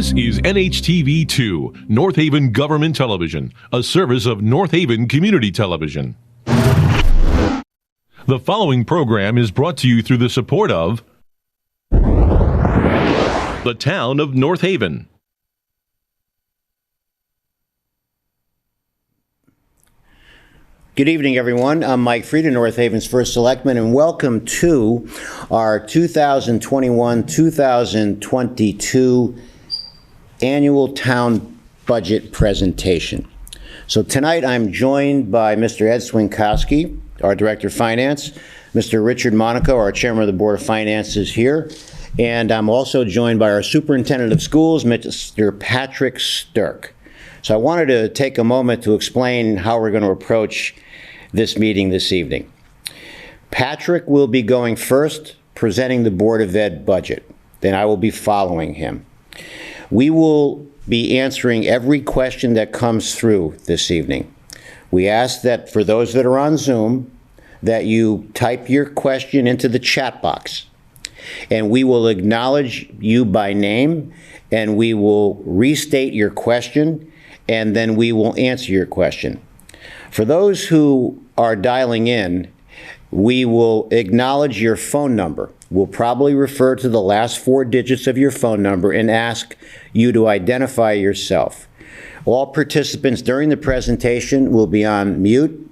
This is Nhtv2, North Haven Government Television, a service of North Haven Community Television. The following program is brought to you through the support of the Town of North Haven. Good evening, everyone. I'm Mike Frieda, North Haven's first selectman, and welcome to our 2021-2022 annual town budget presentation. So tonight I'm joined by Mr. Ed Swinkowski, our Director of Finance. Mr. Richard Monaco, our Chairman of the Board of Finance, is here. And I'm also joined by our Superintendent of Schools, Mr. Patrick Stirk. So I wanted to take a moment to explain how we're going to approach this meeting this evening. Patrick will be going first, presenting the Board of Ed budget. Then I will be following him. We will be answering every question that comes through this evening. We ask that for those that are on Zoom, that you type your question into the chat box, and we will acknowledge you by name, and we will restate your question, and then we will answer your question. For those who are dialing in, we will acknowledge your phone number. We'll probably refer to the last four digits of your phone number and ask you to identify yourself. All participants during the presentation will be on mute,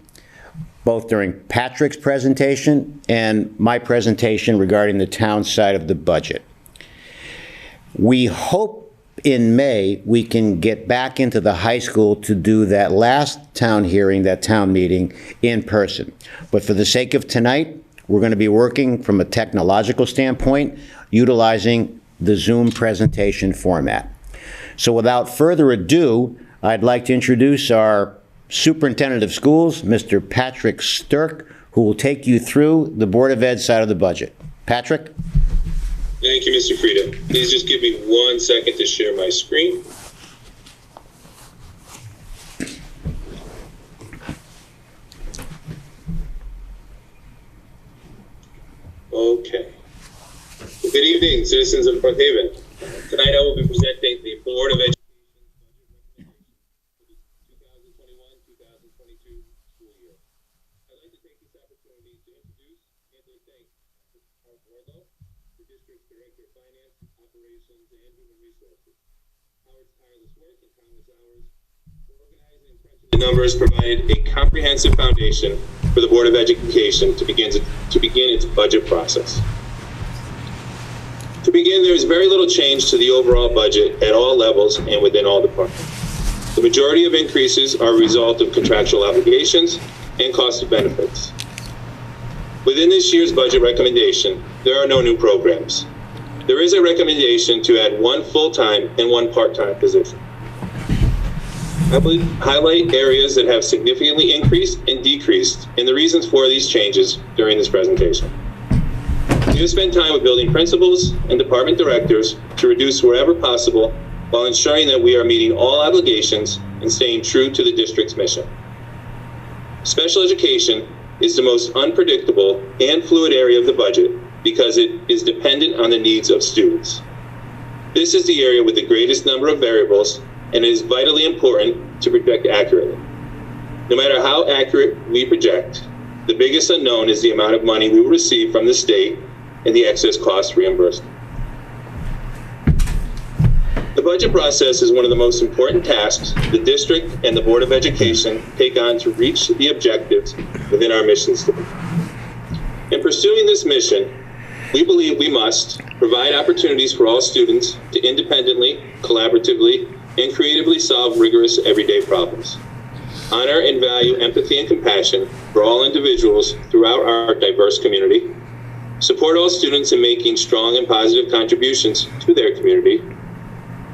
both during Patrick's presentation and my presentation regarding the town side of the budget. We hope in May we can get back into the high school to do that last town hearing, that town meeting, in person. But for the sake of tonight, we're going to be working from a technological standpoint, utilizing the Zoom presentation format. So without further ado, I'd like to introduce our Superintendent of Schools, Mr. Patrick Stirk, who will take you through the Board of Ed side of the budget. Patrick? Thank you, Mr. Frieda. Please just give me 1 second to share my screen. Okay. Good evening, citizens of North Haven. Tonight I will be presenting the Board of Education budget recommendation for the 2021-2022 school year. I'd like to take this opportunity to introduce and to thank our board, the District Director of Finance, Operations, and Human Resources. Howard's tireless work and countless hours for organizing and crunching the numbers provided a comprehensive foundation for the Board of Education to begin its budget process. To begin, there is very little change to the overall budget at all levels and within all departments. The majority of increases are a result of contractual obligations and cost of benefits. Within this year's budget recommendation, there are no new programs. There is a recommendation to add one full-time and one part-time position. I will highlight areas that have significantly increased and decreased and the reasons for these changes during this presentation. We have spent time with building principals and department directors to reduce wherever possible while ensuring that we are meeting all obligations and staying true to the district's mission. Special education is the most unpredictable and fluid area of the budget because it is dependent on the needs of students. This is the area with the greatest number of variables, and it is vitally important to project accurately. No matter how accurate we project, the biggest unknown is the amount of money we will receive from the state and the excess cost reimbursement. The budget process is one of the most important tasks the district and the Board of Education take on to reach the objectives within our mission statement. In pursuing this mission, we believe we must provide opportunities for all students to independently, collaboratively, and creatively solve rigorous everyday problems. Honor and value empathy and compassion for all individuals throughout our diverse community. Support all students in making strong and positive contributions to their community.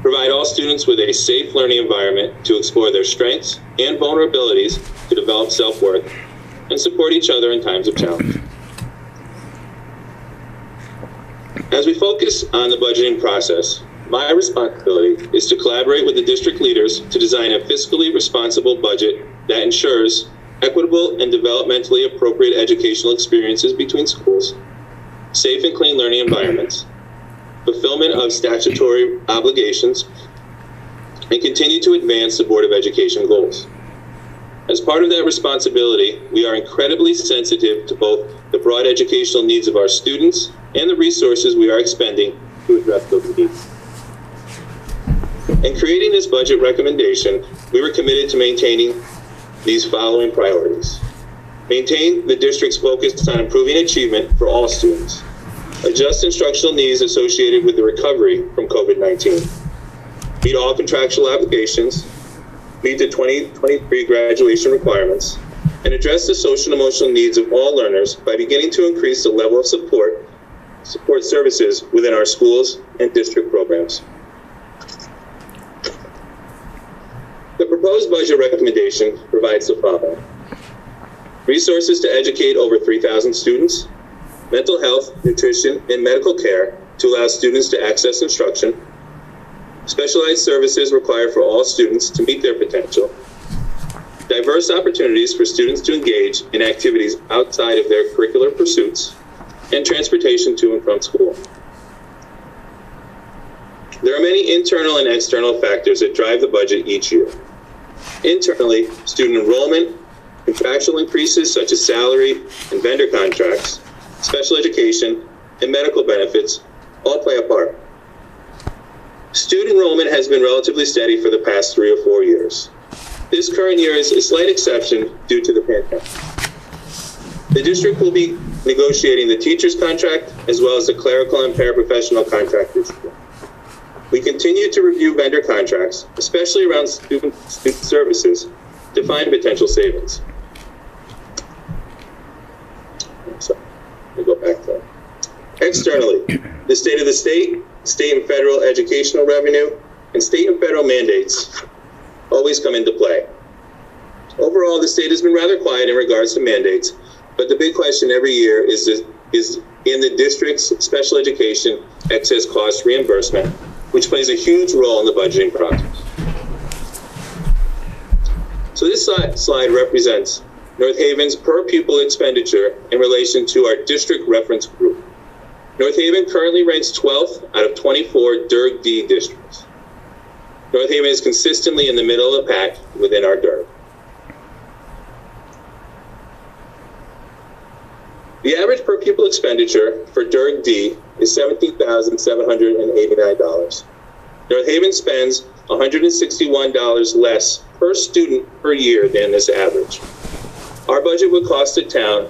Provide all students with a safe learning environment to explore their strengths and vulnerabilities to develop self-worth, and support each other in times of challenge. As we focus on the budgeting process, my responsibility is to collaborate with the district leaders to design a fiscally responsible budget that ensures equitable and developmentally appropriate educational experiences between schools, safe and clean learning environments, fulfillment of statutory obligations, and continue to advance the Board of Education goals. As part of that responsibility, we are incredibly sensitive to both the broad educational needs of our students and the resources we are expending to address those needs. In creating this budget recommendation, we were committed to maintaining these following priorities. Maintain the district's focus on improving achievement for all students. Adjust instructional needs associated with the recovery from COVID-19. Meet all contractual obligations. Meet the 2023 graduation requirements. And address the social and emotional needs of all learners by beginning to increase the level of support services within our schools and district programs. The proposed budget recommendation provides the following. Resources to educate over 3,000 students, mental health, nutrition, and medical care to allow students to access instruction, specialized services required for all students to meet their potential, diverse opportunities for students to engage in activities outside of their curricular pursuits, and transportation to and from school. There are many internal and external factors that drive the budget each year. Internally, student enrollment, contractual increases such as salary and vendor contracts, special education, and medical benefits all play a part. Student enrollment has been relatively steady for the past 3 or 4 years. This current year is a slight exception due to the pandemic. The district will be negotiating the teacher's contract as well as the clerical and paraprofessional contract this year. We continue to review vendor contracts, especially around student services, to find potential savings. So, we'll go back to that. Externally, the state of the state and federal educational revenue, and state and federal mandates always come into play. Overall, the state has been rather quiet in regards to mandates, but the big question every year is in the district's special education excess cost reimbursement, which plays a huge role in the budgeting process. So this slide represents North Haven's per pupil expenditure in relation to our district reference group. North Haven currently ranks 12th out of 24 DIRG D districts. North Haven is consistently in the middle of the pack within our DIRG. The average per pupil expenditure for DIRG D is $17,789. North Haven spends $161 less per student per year than this average. Our budget would cost the town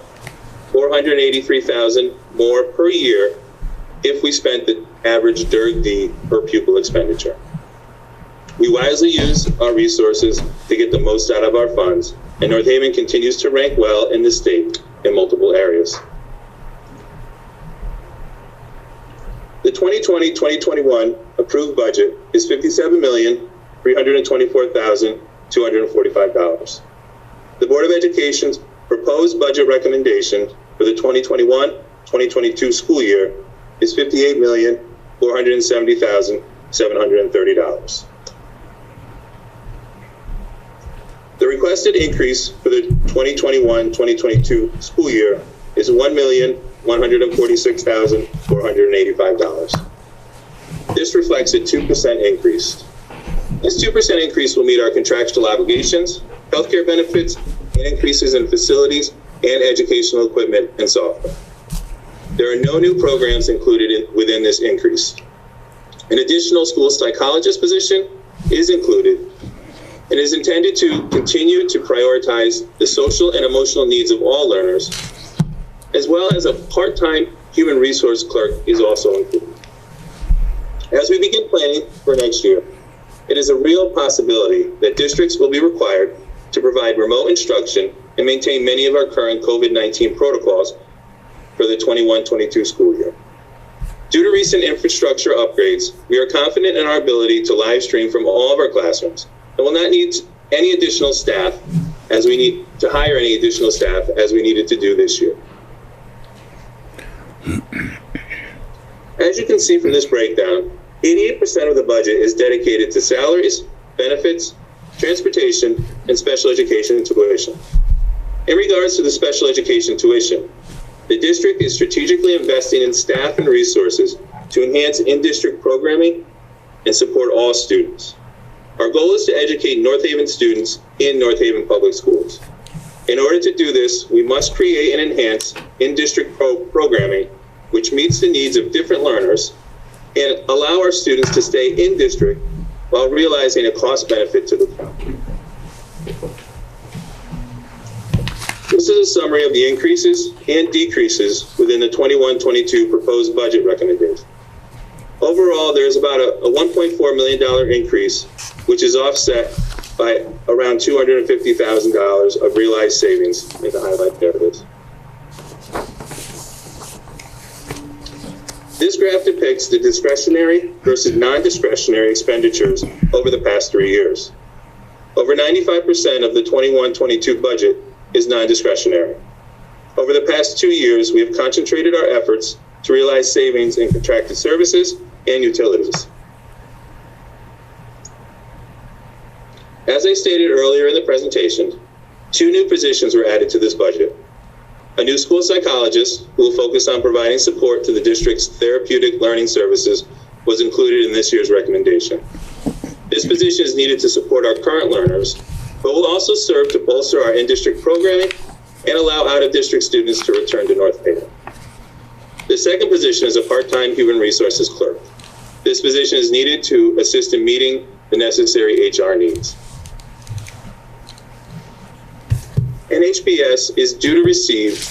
$483,000 more per year if we spent the average DIRG D per pupil expenditure. We wisely use our resources to get the most out of our funds, and North Haven continues to rank well in the state in multiple areas. The 2020-2021 approved budget is $57,324,245. The Board of Education's proposed budget recommendation for the 2021-2022 school year is $58,470,730. The requested increase for the 2021-2022 school year is $1,146,485. This reflects a 2% increase. This 2% increase will meet our contractual obligations, healthcare benefits, and increases in facilities and educational equipment and software. There are no new programs included within this increase. An additional school psychologist position is included and is intended to continue to prioritize the social and emotional needs of all learners, as well as a part-time human resource clerk is also included. As we begin planning for next year, it is a real possibility that districts will be required to provide remote instruction and maintain many of our current COVID-19 protocols for the 21-22 school year. Due to recent infrastructure upgrades, we are confident in our ability to live stream from all of our classrooms and will not need any additional staff as we need to hire any additional staff as we needed to do this year. As you can see from this breakdown, 88% of the budget is dedicated to salaries, benefits, transportation, and special education tuition. In regards to the special education tuition, the district is strategically investing in staff and resources to enhance in-district programming and support all students. Our goal is to educate North Haven students in North Haven Public Schools. In order to do this, we must create and enhance in-district programming which meets the needs of different learners and allow our students to stay in district while realizing a cost benefit to the town. This is a summary of the increases and decreases within the 21-22 proposed budget recommendation. Overall, there's about a $1.4 million increase, which is offset by around $250,000 of realized savings in the highlight areas. This graph depicts the discretionary versus non-discretionary expenditures over the past 3 years. Over 95% of the 21-22 budget is non-discretionary. Over the past 2 years, we have concentrated our efforts to realize savings in contracted services and utilities. As I stated earlier in the presentation, 2 new positions were added to this budget. A new school psychologist who will focus on providing support to the district's therapeutic learning services was included in this year's recommendation. This position is needed to support our current learners, but will also serve to bolster our in-district programming and allow out-of-district students to return to North Haven. The second position is a part-time human resources clerk. This position is needed to assist in meeting the necessary HR needs. NHBS is due to receive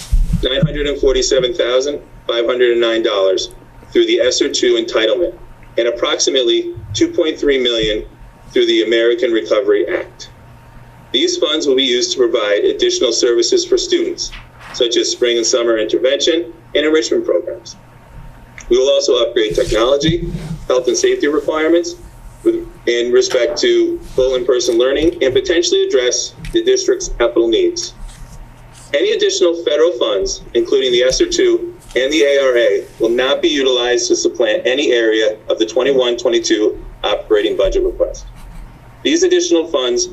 $947,509 through the ESSER II entitlement and approximately $2.3 million through the American Recovery Act. These funds will be used to provide additional services for students, such as spring and summer intervention and enrichment programs. We will also upgrade technology, health and safety requirements in respect to full in-person learning and potentially address the district's capital needs. Any additional federal funds, including the ESSER II and the ARA, will not be utilized to supplant any area of the 21-22 operating budget request. These additional funds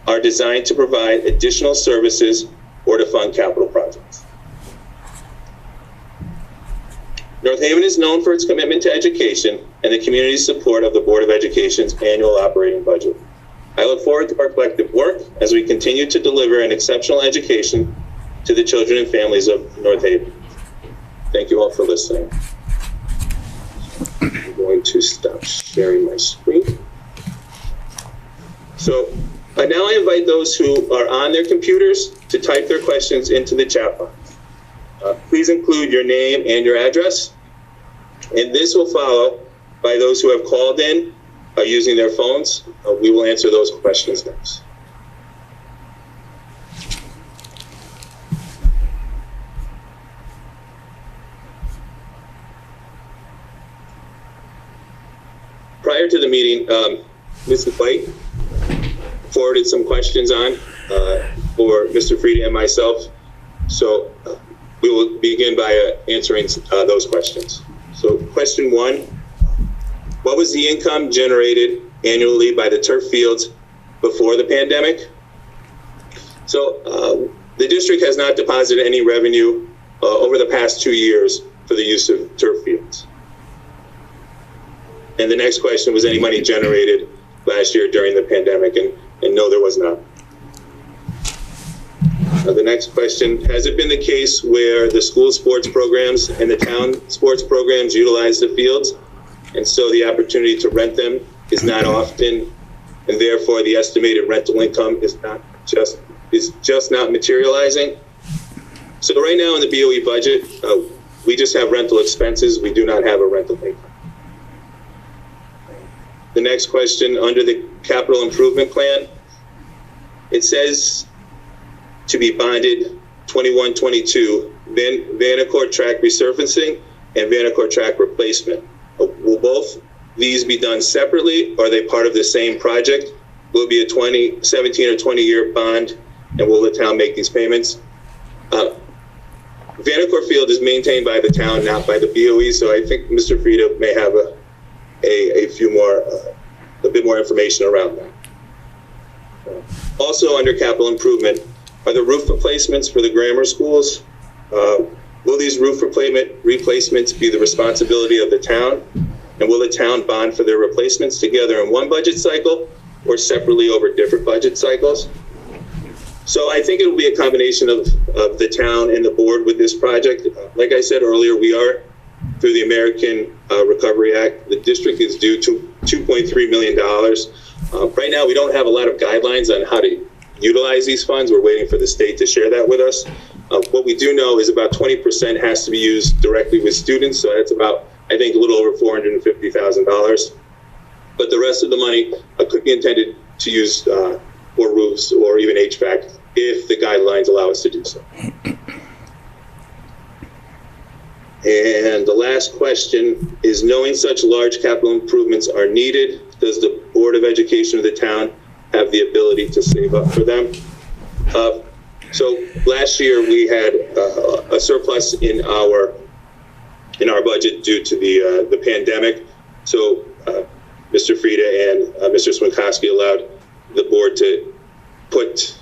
are designed to provide additional services or to fund capital projects. North Haven is known for its commitment to education and the community's support of the Board of Education's annual operating budget. I look forward to our collective work as we continue to deliver an exceptional education to the children and families of North Haven. Thank you all for listening. I'm going to stop sharing my screen. So now I invite those who are on their computers to type their questions into the chat box. Please include your name and your address, and this will follow by those who have called in using their phones. We will answer those questions next. Prior to the meeting, Mrs. White forwarded some questions on for Mr. Frieda and myself. So we will begin by answering those questions. So question 1, what was the income generated annually by the turf fields before the pandemic? So the district has not deposited any revenue over the past 2 years for the use of turf fields. And the next question, was any money generated last year during the pandemic? And no, there was not. The next question, has it been the case where the school sports programs and the town sports programs utilize the fields, and so the opportunity to rent them is not often, and therefore the estimated rental income is just not materializing? So right now in the BOE budget, we just have rental expenses. We do not have a rental income. The next question, under the capital improvement plan, it says to be bonded 21-22 Vanacore track resurfacing and Vanacore track replacement. Will both these be done separately, or are they part of the same project? Will it be a 17 or 20-year bond, and will the town make these payments? Vanacore Field is maintained by the town, not by the BOE, so I think Mr. Frieda may have a bit more information around that. Also under capital improvement, are the roof replacements for the grammar schools? Will these roof replacements be the responsibility of the town? And will the town bond for their replacements together in one budget cycle, or separately over different budget cycles. So I think it'll be a combination of the town and the board with this project. Like I said earlier, we are, through the American Recovery Act, the district is due to $2.3 million. Right now, we don't have a lot of guidelines on how to utilize these funds. We're waiting for the state to share that with us. What we do know is about 20% has to be used directly with students. So that's about, I think, a little over $450,000. But the rest of the money could be intended to use for roofs or even HVAC if the guidelines allow us to do so. And the last question is, knowing such large capital improvements are needed, does the Board of Education of the town have the ability to save up for them? So last year we had a surplus in our budget due to the pandemic. So Mr. Frieda and Mr. Swinkowski allowed the board to put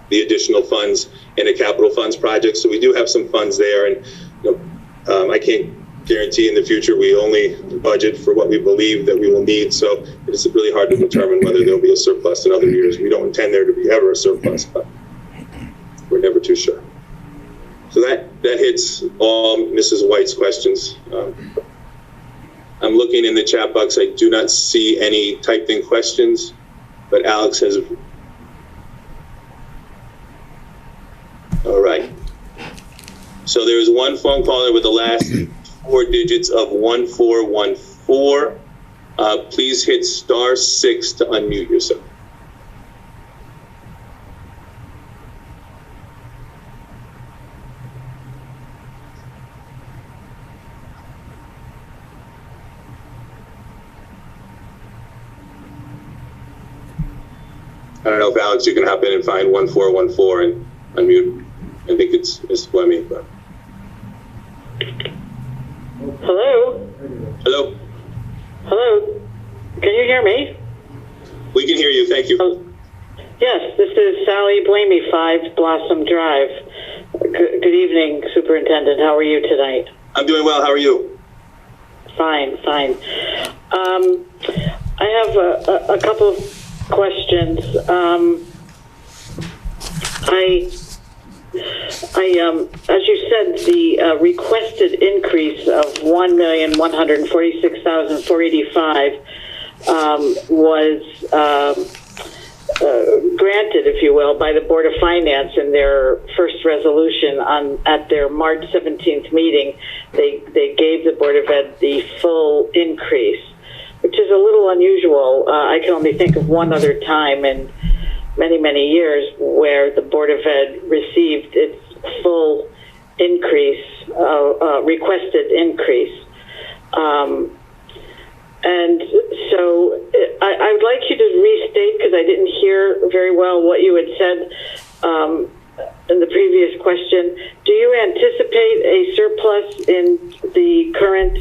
the additional funds in a capital funds project. So we do have some funds there, and I can't guarantee in the future we only budget for what we believe that we will need. So it's really hard to determine whether there'll be a surplus in other years. We don't intend there to be ever a surplus, but we're never too sure. So that hits all Mrs. White's questions. I'm looking in the chat box. I do not see any typed in questions, but Alex has. All right. So there's one phone caller with the last 4 digits of 1414. Please hit *6 to unmute yourself. I don't know if Alex, you can hop in and find 1414 and unmute. I think it's Ms. Fleming. But... Hello? Hello? Hello? Can you hear me? We can hear you. Thank you. Yes, this is Sally Blamey, 5 Blossom Drive. Good evening, Superintendent. How are you tonight? I'm doing well. How are you? Fine. I have a couple of questions. As you said, the requested increase of $1,146,485 was granted, if you will, by the Board of Finance in their first resolution at their March 17th meeting. They gave the Board of Ed the full increase, which is a little unusual. I can only think of one other time in many years where the Board of Ed received its full increase, requested increase. And so I would like you to restate, because I didn't hear very well what you had said in the previous question. Do you anticipate a surplus in the current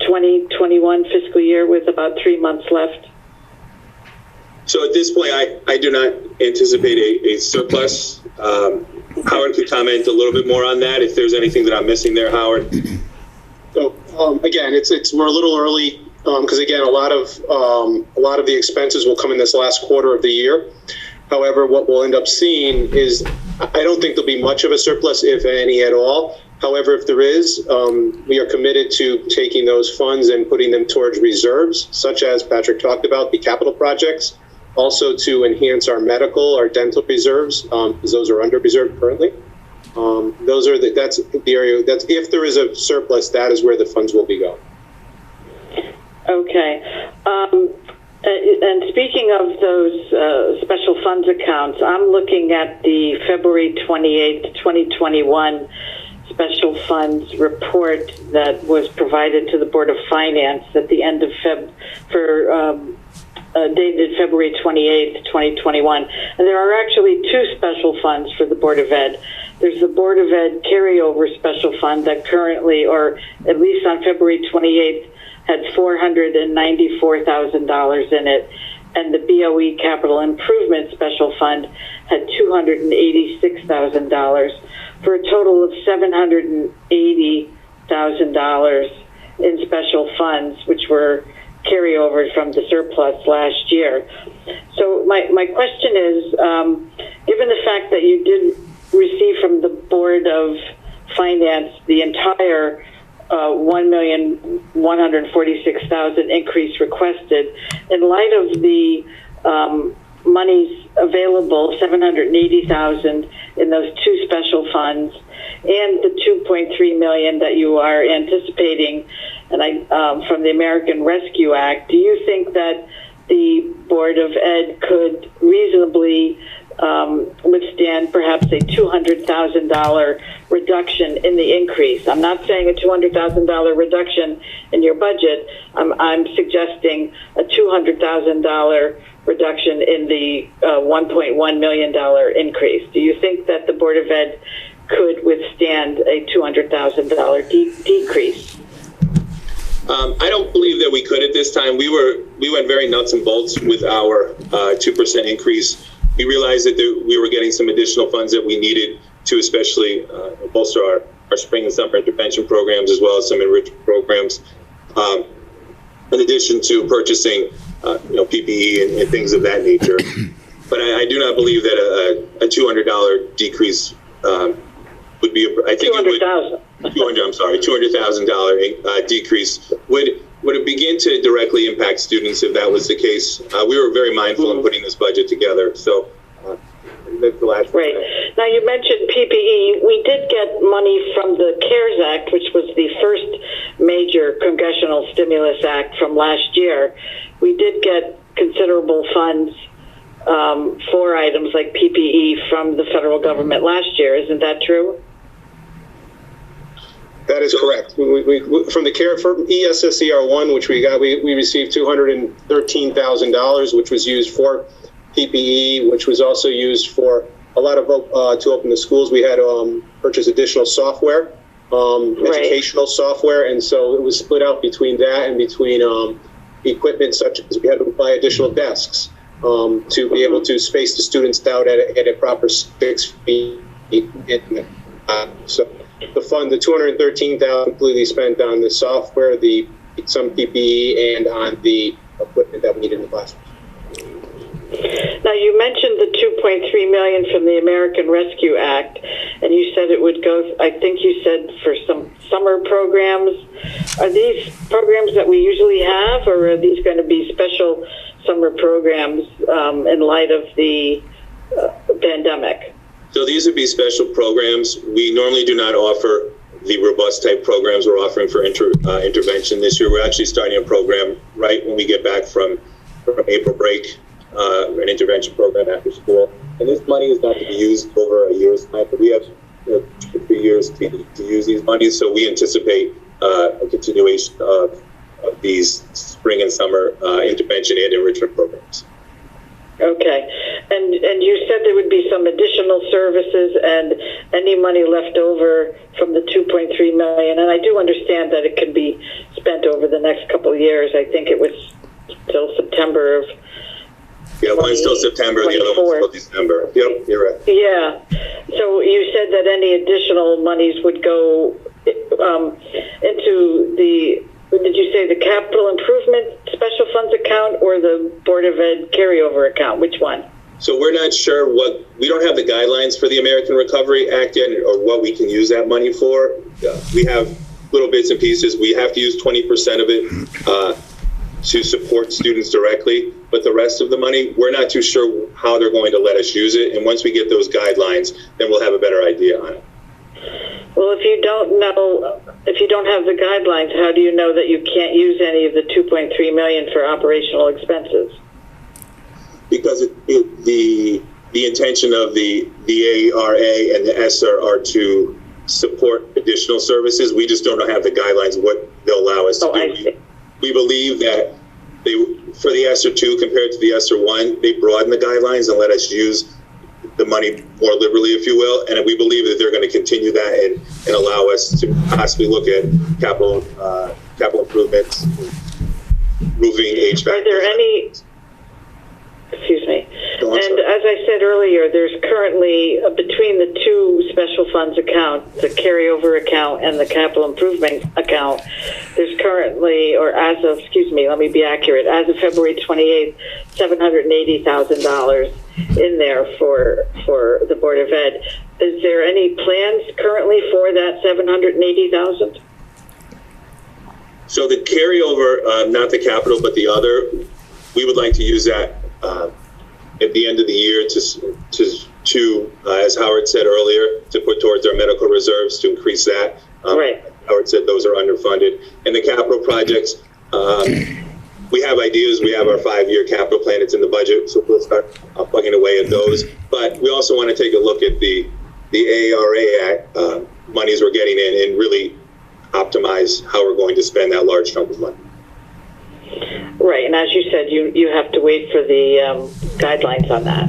2021 fiscal year with about 3 months left? So at this point, I do not anticipate a surplus. Howard could comment a little bit more on that if there's anything that I'm missing there, Howard. So again, we're a little early because again, a lot of the expenses will come in this last quarter of the year. However, what we'll end up seeing is I don't think there'll be much of a surplus, if any at all. However, if there is, we are committed to taking those funds and putting them towards reserves, such as Patrick talked about, the capital projects. Also to enhance our medical, our dental reserves, because those are under reserved currently. That's the area. That's if there is a surplus, that is where the funds will be going. Okay. And speaking of those special funds accounts, I'm looking at the February 28th, 2021 special funds report that was provided to the Board of Finance at the end of dated February 28th, 2021. And there are actually 2 special funds for the Board of Ed. There's the Board of Ed carryover special fund that currently, or at least on February 28th, had $494,000 in it. And the BOE Capital Improvement Special Fund had $286,000 for a total of $780,000 in special funds, which were carryover from the surplus last year. So my question is, given the fact that you did receive from the Board of Finance the entire $1,146,000 increase requested, in light of the monies available, $780,000 in those two special funds, and the $2.3 million that you are anticipating, and from the American Rescue Act, do you think that the Board of Ed could reasonably withstand perhaps a $200,000 reduction in the increase? I'm not saying a $200,000 reduction in your budget. I'm suggesting a $200,000 reduction in the $1.1 million increase. Do you think that the Board of Ed could withstand a $200,000 decrease? I don't believe that we could at this time. We went very nuts and bolts with our 2% increase. We realized that we were getting some additional funds that we needed to especially bolster our spring and summer intervention programs, as well as some enrichment programs, in addition to purchasing PPE and things of that nature. But I do not believe that a $200 decrease would be, I think $200,000 decrease would it begin to directly impact students if that was the case. We were very mindful in putting this budget together. So that's the last right. Now, you mentioned PPE. We did get money from the CARES Act, which was the first major congressional stimulus act from last year. We did get considerable funds for items like PPE from the federal government last year. Isn't that true? That is correct. We from the ESSER1, which we got, we received $213,000, which was used for PPE, which was also used for a lot of to open the schools. We had purchase additional software, educational software, and so it was split out between that and between equipment such as we had to buy additional desks to be able to space the students out at a proper 6 feet. So the fund, the $213,000 completely spent on the software, some PPE, and on the equipment that we needed in the classroom. Now, you mentioned the $2.3 million from the American Rescue Act, and you said it would go, I think you said, for some summer programs. Are these programs that we usually have, or are these going to be special summer programs in light of the pandemic? So these would be special programs. We normally do not offer the robust type programs we're offering for intervention this year. We're actually starting a program right when we get back from April break, an intervention program after school. And this money is not to be used over a year's time, but we have 2 to 3 years to use these monies. So we anticipate a continuation of these spring and summer intervention and enrichment programs. Okay, and you said there would be some additional services and any money left over from the $2.3 million, and I do understand that it can be spent over the next couple of years. I think it was till September of. Yeah, one's still September, the other one's still December. Yep, you're right. Yeah, so you said that any additional monies would go into the. Did you say the capital improvement special funds account or the Board of Ed carryover account? Which one? So we're not sure we don't have the guidelines for the American Recovery Act yet, or what we can use that money for. We have little bits and pieces. We have to use 20% of it to support students directly, but the rest of the money, we're not too sure how they're going to let us use it. And once we get those guidelines, then we'll have a better idea on it. Well, if you don't have the guidelines, how do you know that you can't use any of the $2.3 million for operational expenses? Because the intention of the ARA and the ESSER are to support additional services. We just don't have the guidelines of what they'll allow us to do. I see. We believe that for the ESSER 2 compared to the ESSER 1, they broaden the guidelines and let us use the money more liberally, if you will, and we believe that they're going to continue that and allow us to possibly look at capital improvements, roofing, HVAC. Are there any? Excuse me. And as I said earlier, there's currently between the two special funds accounts, the carryover account and the capital improvement account, there's currently, or as of, let me be accurate, as of February 28th, $780,000 in there for the Board of Ed. Is there any plans currently for that $780,000? So the carryover, not the capital, but the other, we would like to use that at the end of the year to as Howard said earlier, to put towards our medical reserves to increase that. Right. Howard said those are underfunded. And the capital projects, we have ideas. We have our 5-year capital plan. It's in the budget, so we'll start plugging away at those. But we also want to take a look at the ARA monies we're getting in and really optimize how we're going to spend that large chunk of money. Right, and as you said, you have to wait for the guidelines on that.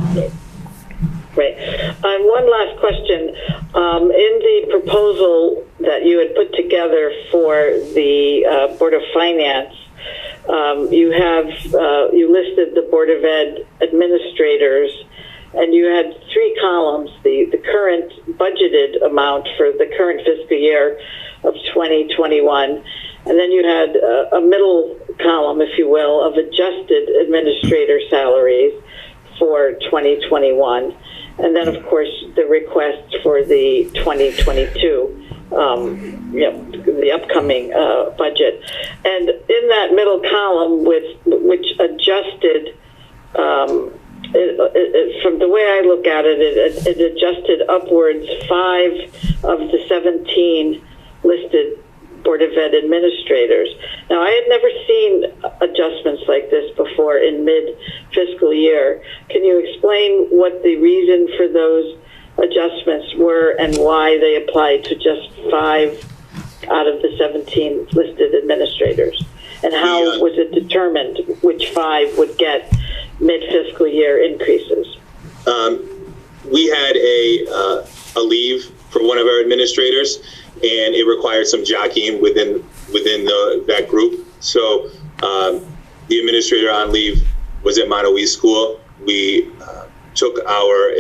Right. One last question. In the proposal that you had put together for the Board of Finance, you listed the Board of Ed administrators, and you had 3 columns: the current budgeted amount for the current fiscal year of 2021, and then you had a middle column, if you will, of adjusted administrator salaries for 2021. And then, of course, the request for the 2022, the upcoming budget. And in that middle column, which adjusted, from the way I look at it, it adjusted upwards 5 of the 17 listed Board of Ed administrators. Now, I had never seen adjustments like this before in mid-fiscal year. Can you explain what the reason for those adjustments were and why they applied to just 5 out of the 17 listed administrators? And how was it determined which 5 would get mid-fiscal year increases? We had a leave for one of our administrators, and it required some jockeying within that group. So the administrator on leave was at Monowee School. We took our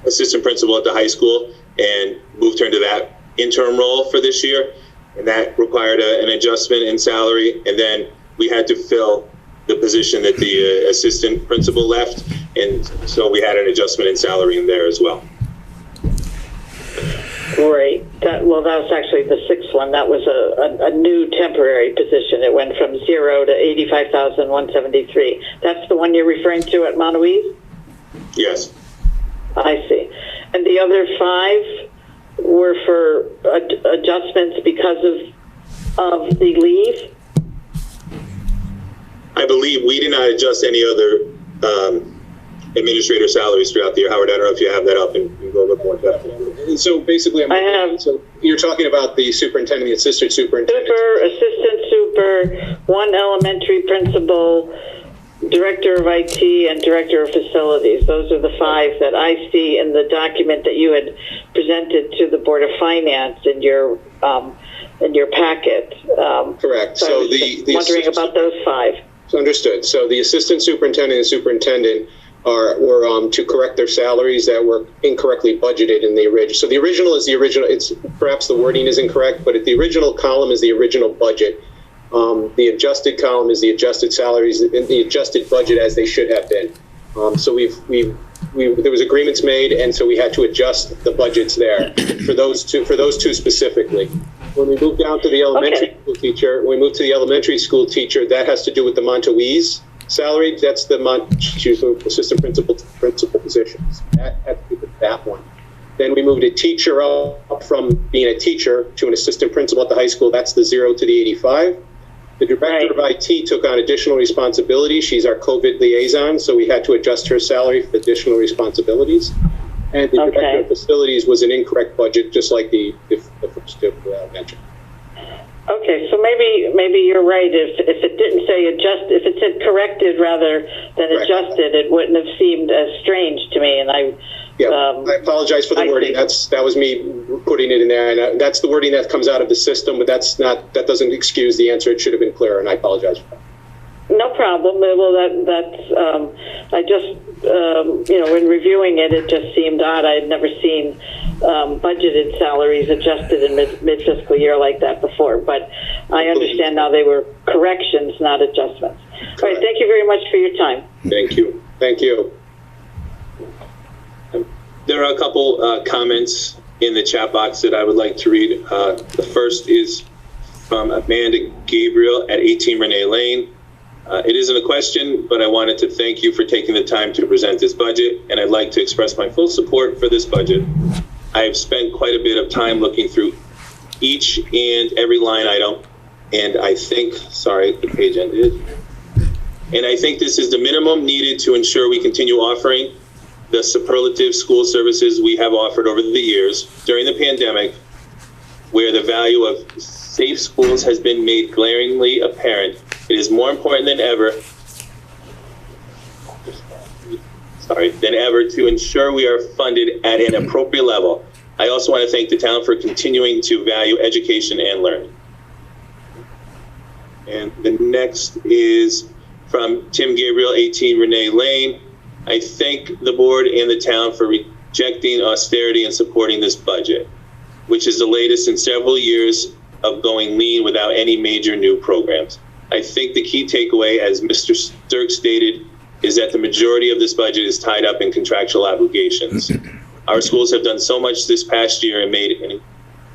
assistant principal at the high school and moved her into that interim role for this year, and that required an adjustment in salary. And then we had to fill the position that the assistant principal left, and so we had an adjustment in salary in there as well. Right. That was actually the 6th one. That was a new temporary position. It went from 0 to 85,173. That's the one you're referring to at Monowee? Yes. I see. And the other 5 were for adjustments because of the leave? I believe we did not adjust any other administrator salaries throughout the year. Howard, I don't know if you have that up and you go a little more depth. And so basically, I have. So you're talking about the superintendent, the assistant superintendent. Super, assistant super, 1 elementary principal, director of IT, and director of facilities. Those are the 5 that I see in the document that you had presented to the Board of Finance in your packet. Correct. So I was just wondering about those 5. Understood. So the assistant superintendent and superintendent were to correct their salaries that were incorrectly budgeted in the original. So the original is the original. It's perhaps the wording is incorrect, but the original column is the original budget. The adjusted column is the adjusted salaries and the adjusted budget as they should have been. So there was agreements made, and so we had to adjust the budgets there for those two specifically. When we moved down to the elementary school teacher, that has to do with the Montowee's salary. That's the assistant principal positions. That had to do with that one. Then we moved a teacher up from being a teacher to an assistant principal at the high school. That's the 0 to the 85. The director of IT took on additional responsibilities. She's our COVID liaison, so we had to adjust her salary for additional responsibilities. And the director of facilities was an incorrect budget, just like the first two mentioned. Okay, so maybe you're right. If it didn't say adjust, if it said corrected rather than adjusted, it wouldn't have seemed as strange to me. And I apologize for the wording. That was me putting it in there, and that's the wording that comes out of the system. But that doesn't excuse the answer. It should have been clearer, and I apologize for that. No problem. Well, I just in reviewing it, it just seemed odd. I had never seen budgeted salaries adjusted in mid-fiscal year like that before. But I understand now they were corrections, not adjustments. All right, thank you very much for your time. Thank you. Thank you. There are a couple comments in the chat box that I would like to read. The first is from Amanda Gabriel at 18 Renee Lane. It isn't a question, but I wanted to thank you for taking the time to present this budget, and I'd like to express my full support for this budget. I have spent quite a bit of time looking through each and every line item, and I think, sorry, the page ended. And I think this is the minimum needed to ensure we continue offering the superlative school services we have offered over the years during the pandemic, where the value of safe schools has been made glaringly apparent. It is more important than ever, to ensure we are funded at an appropriate level. I also want to thank the town for continuing to value education and learning. And the next is from Tim Gabriel, 18 Renee Lane. I thank the board and the town for rejecting austerity and supporting this budget, which is the latest in several years of going lean without any major new programs. I think the key takeaway, as Mr. Sturck stated, is that the majority of this budget is tied up in contractual obligations. Our schools have done so much this past year and made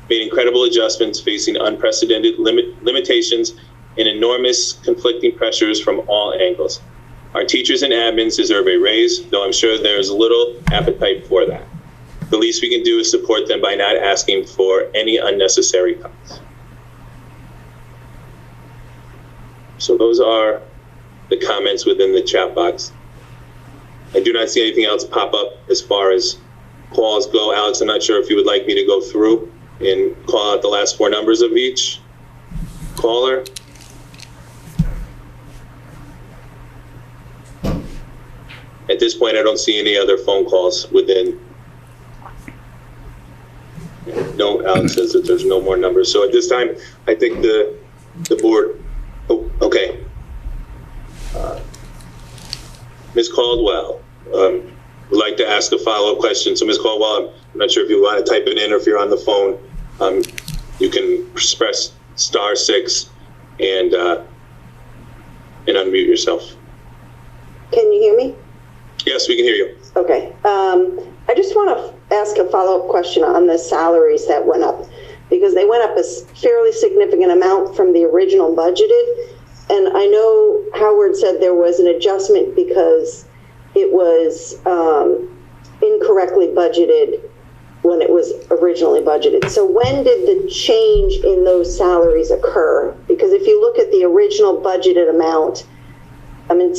incredible adjustments, facing unprecedented limitations and enormous conflicting pressures from all angles. Our teachers and admins deserve a raise, though I'm sure there's little appetite for that. The least we can do is support them by not asking for any unnecessary cuts. So those are the comments within the chat box. I do not see anything else pop up as far as calls go. Alex, I'm not sure if you would like me to go through and call out the last four numbers of each caller. At this point, I don't see any other phone calls within. No, Alex says that there's no more numbers. So at this time, I think the board, oh, okay. Ms. Caldwell would like to ask a follow-up question. So Ms. Caldwell, I'm not sure if you want to type it in or if you're on the phone. You can press *6 and unmute yourself. Can you hear me? Yes, we can hear you. Okay. I just want to ask a follow-up question on the salaries that went up, because they went up a fairly significant amount from the original budgeted. And I know Howard said there was an adjustment because it was incorrectly budgeted when it was originally budgeted. So when did the change in those salaries occur? Because if you look at the original budgeted amount, I mean,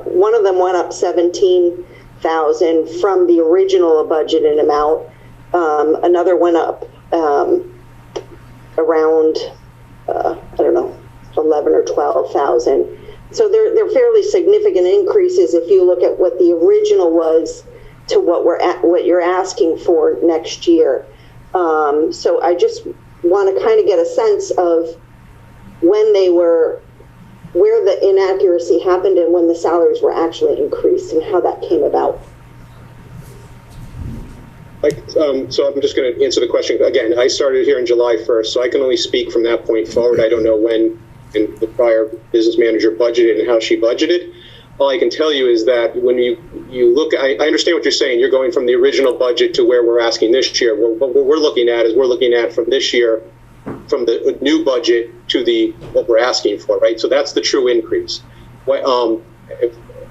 one of them went up $17,000 from the original budgeted amount. Another went up around, I don't know, 11 or 12,000. So they're fairly significant increases if you look at what the original was to what you're asking for next year. So I just want to kind of get a sense of when they were, where the inaccuracy happened and when the salaries were actually increased and how that came about. So I'm just going to answer the question. Again, I started here on July 1st, so I can only speak from that point forward. I don't know when the prior business manager budgeted and how she budgeted. All I can tell you is that when you look, I understand what you're saying. You're going from the original budget to where we're asking this year. What we're looking at is we're looking at from this year, from the new budget to what we're asking for, right? So that's the true increase.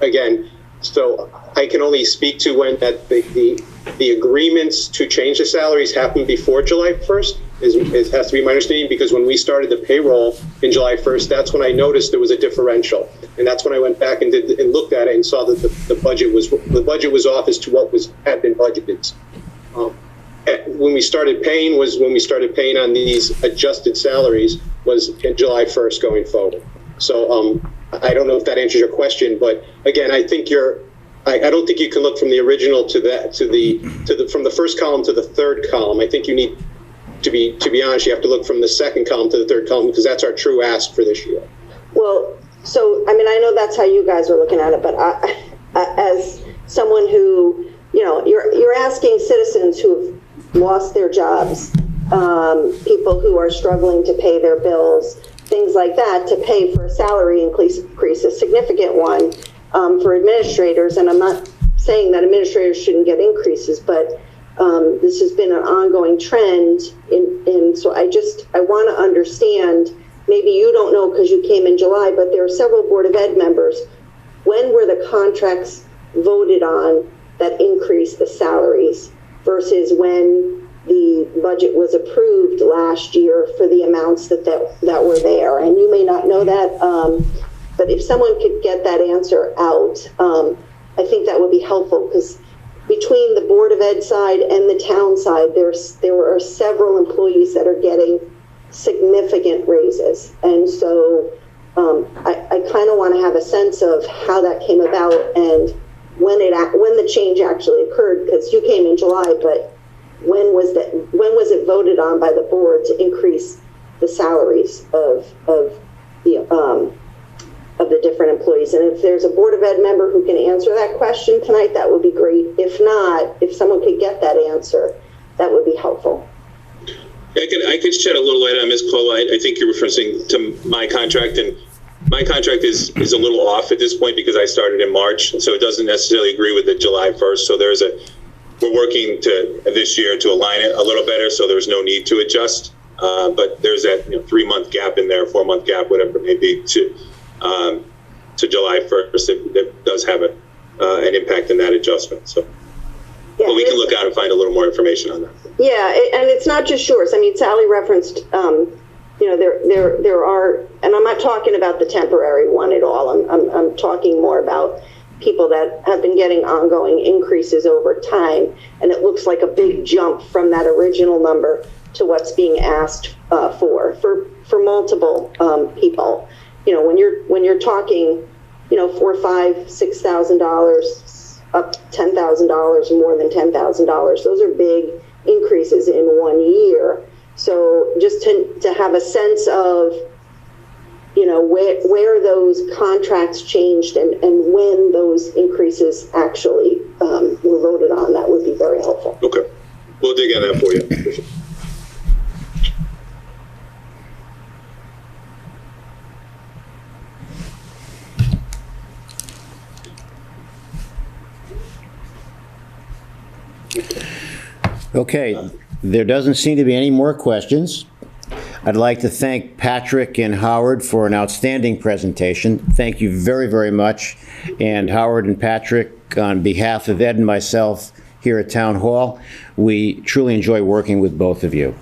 Again, so I can only speak to when that the agreements to change the salaries happened before July 1st. It has to be my understanding, because when we started the payroll in July 1st, that's when I noticed there was a differential, and that's when I went back and looked at it and saw that the budget was off as to what had been budgeted. When we started paying on these adjusted salaries was July 1st going forward. So I don't know if that answers your question, but again, I think I don't think you can look from the original from the first column to the third column. I think you need to be honest, you have to look from the second column to the third column, because that's our true ask for this year. Well, so, I mean, I know that's how you guys are looking at it, but I as someone who, you're asking citizens who have lost their jobs people who are struggling to pay their bills, things like that, to pay for a salary increase, a significant one for administrators. And I'm not saying that administrators shouldn't get increases, but this has been an ongoing trend. And so I want to understand, maybe you don't know because you came in July, but there are several Board of Ed members. When were the contracts voted on that increased the salaries versus when the budget was approved last year for the amounts that were there? And you may not know that, but if someone could get that answer out, I think that would be helpful, because between the Board of Ed side and the town side, there are several employees that are getting significant raises. And so I kind of want to have a sense of how that came about and when the change actually occurred, because you came in July, but when was it voted on by the board to increase the salaries of the different employees? And if there's a Board of Ed member who can answer that question tonight, that would be great. If not, if someone could get that answer, that would be helpful. I could shed a little light on Ms. Cole. I think you're referencing to my contract, and my contract is a little off at this point because I started in March, and so it doesn't necessarily agree with the July 1st. So we're working this year to align it a little better, so there's no need to adjust. But there's that 3-month gap in there, 4-month gap, whatever it may be, to July 1st. That does have an impact in that adjustment. So, yeah, but we can look out and find a little more information on that. Yeah, and it's not just yours. I mean, Sally referenced, there are, and I'm not talking about the temporary one at all. I'm talking more about people that have been getting ongoing increases over time, and it looks like a big jump from that original number to what's being asked for multiple people. When you're talking, $4,000, $5,000, $6,000, up $10,000, more than $10,000, those are big increases in 1 year. So just to have a sense of, where those contracts changed and when those increases actually were voted on, that would be very helpful. Okay. We'll dig in that for you. Okay, there doesn't seem to be any more questions. I'd like to thank Patrick and Howard for an outstanding presentation. Thank you very, very much. And Howard and Patrick, on behalf of Ed and myself here at Town Hall, we truly enjoy working with both of you.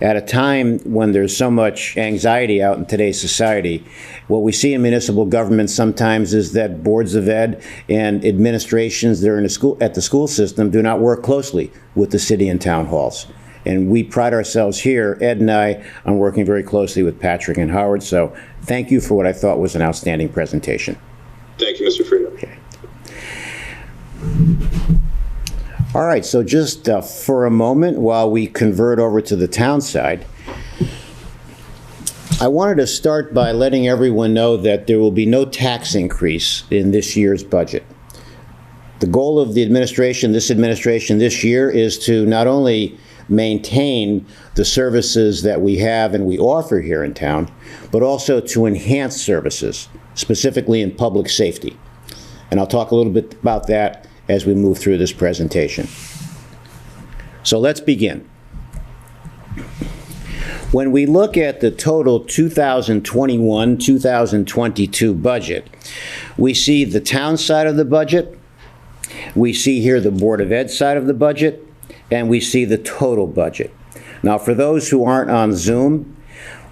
At a time when there's so much anxiety out in today's society, what we see in municipal government sometimes is that boards of ed and administrations that are at the school system do not work closely with the city and town halls. And we pride ourselves here, Ed and I, on working very closely with Patrick and Howard. So thank you for what I thought was an outstanding presentation. Thank you, Mr. Frieda. Okay. All right, so just for a moment while we convert over to the town side, I wanted to start by letting everyone know that there will be no tax increase in this year's budget. The goal of the administration this year is to not only maintain the services that we have and we offer here in town, but also to enhance services, specifically in public safety. And I'll talk a little bit about that as we move through this presentation. So let's begin. When we look at the total 2021-2022 budget, we see the town side of the budget, we see here the Board of Ed side of the budget, and we see the total budget. Now, for those who aren't on Zoom,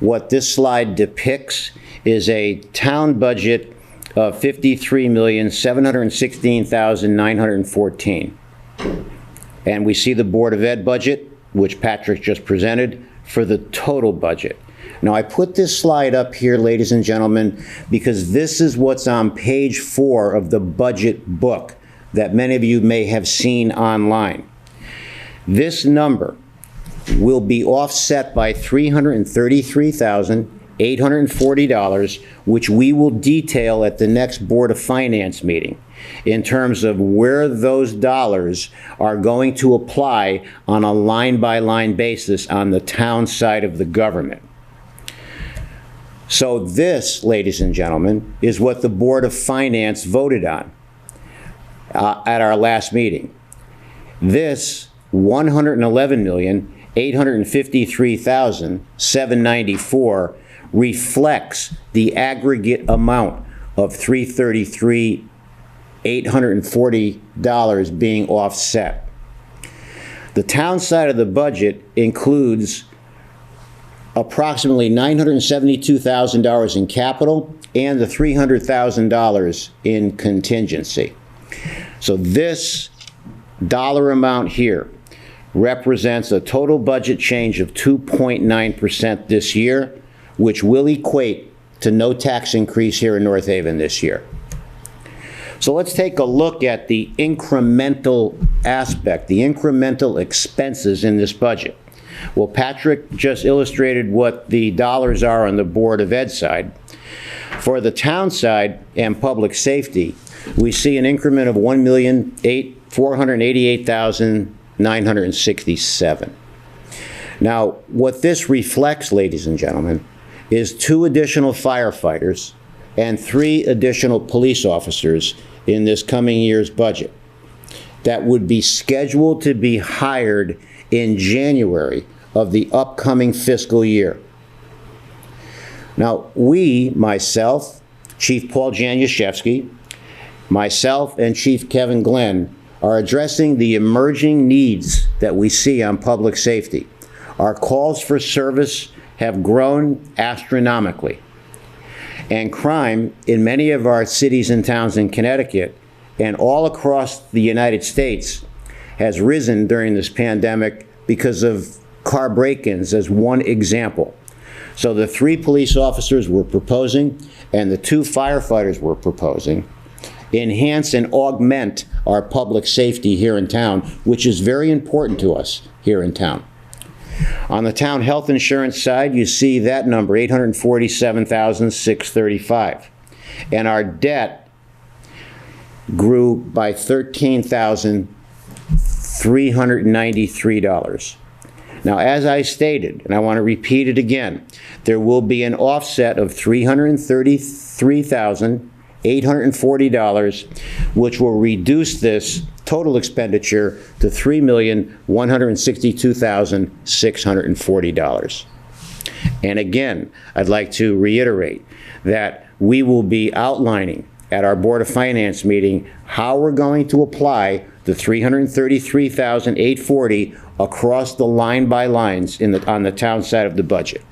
what this slide depicts is a town budget of $53,716,914. And we see the Board of Ed budget, which Patrick just presented, for the total budget. Now, I put this slide up here, ladies and gentlemen, because this is what's on page 4 of the budget book that many of you may have seen online. This number will be offset by $333,800 $840, which we will detail at the next Board of Finance meeting in terms of where those dollars are going to apply on a line-by-line basis on the town side of the government. So this, ladies and gentlemen, is what the Board of Finance voted on at our last meeting. This $111,853,794 reflects the aggregate amount of $333,840 being offset. The town side of the budget includes approximately $972,000 in capital and the $300,000 in contingency. So this dollar amount here represents a total budget change of 2.9% this year, which will equate to no tax increase here in North Haven this year. So let's take a look at the incremental aspect, the incremental expenses in this budget. Well, Patrick just illustrated what the dollars are on the Board of Ed side. For the town side and public safety, we see an increment of $1,488,967. Now, what this reflects, ladies and gentlemen, is 2 additional firefighters and 3 additional police officers in this coming year's budget that would be scheduled to be hired in January of the upcoming fiscal year. Now, myself, Chief Paul Januszewski, myself, and Chief Kevin Glenn are addressing the emerging needs that we see on public safety. Our calls for service have grown astronomically, and crime in many of our cities and towns in Connecticut and all across the United States has risen during this pandemic because of car break-ins as one example. So the 3 police officers we're proposing and the 2 firefighters we're proposing enhance and augment our public safety here in town, which is very important to us here in town. On the town health insurance side, you see that number, $847,635. And our debt grew by $13,393. Now, as I stated, and I want to repeat it again, there will be an offset of $333,840, which will reduce this total expenditure to $3,162,640. And again, I'd like to reiterate that we will be outlining at our Board of Finance meeting how we're going to apply the $333,840 across the line by lines on the town side of the budget.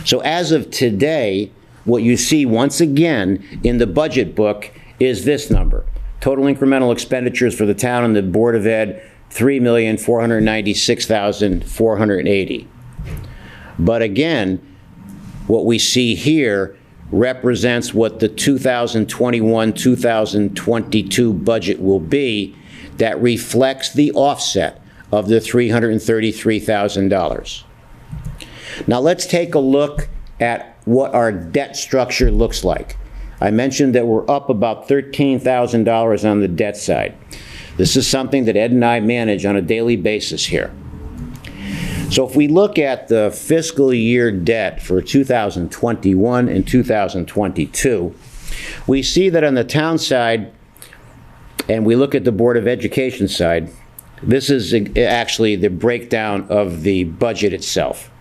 So as of today, what you see once again in the budget book is this number. Total incremental expenditures for the town and the Board of Ed, $3,496,480. But again, what we see here represents what the 2021-2022 budget will be that reflects the offset of the $333,000. Now let's take a look at what our debt structure looks like. I mentioned that we're up about $13,000 on the debt side. This is something that Ed and I manage on a daily basis here. So if we look at the fiscal year debt for 2021 and 2022, we see that on the town side, and we look at the Board of Education side, this is actually the breakdown of the budget itself.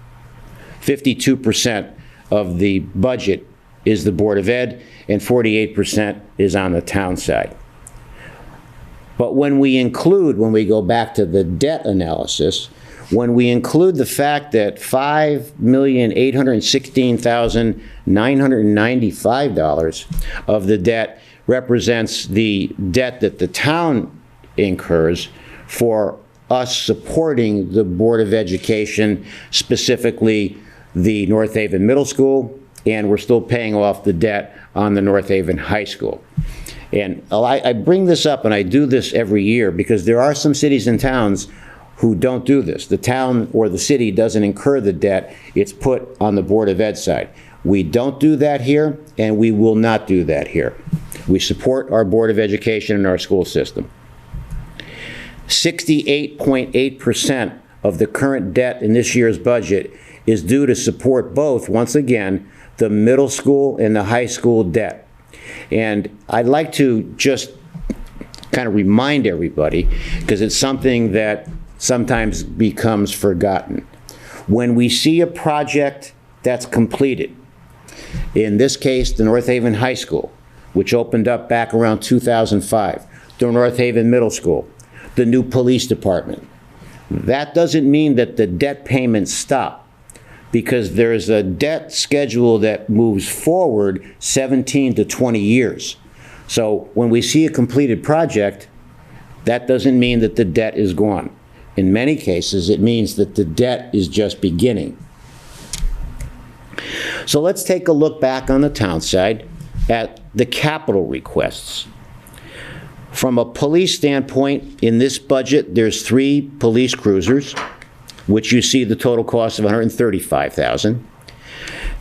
52% of the budget is the Board of Ed, and 48% is on the town side. But when we go back to the debt analysis, when we include the fact that $5,816,995 of the debt represents the debt that the town incurs for us supporting the Board of Education, specifically the North Haven Middle School, and we're still paying off the debt on the North Haven High School. And I bring this up, and I do this every year, because there are some cities and towns who don't do this. The town or the city doesn't incur the debt. It's put on the Board of Ed side. We don't do that here, and we will not do that here. We support our Board of Education and our school system. 68.8% of the current debt in this year's budget is due to support both, once again, the middle school and the high school debt. And I'd like to just kind of remind everybody, because it's something that sometimes becomes forgotten. When we see a project that's completed, in this case, the North Haven High School, which opened up back around 2005, the North Haven Middle School, the new police department, that doesn't mean that the debt payments stop, because there's a debt schedule that moves forward 17 to 20 years. So when we see a completed project, that doesn't mean that the debt is gone. In many cases, it means that the debt is just beginning. So let's take a look back on the town side at the capital requests. From a police standpoint, in this budget, there's 3 police cruisers, which you see the total cost of $135,000.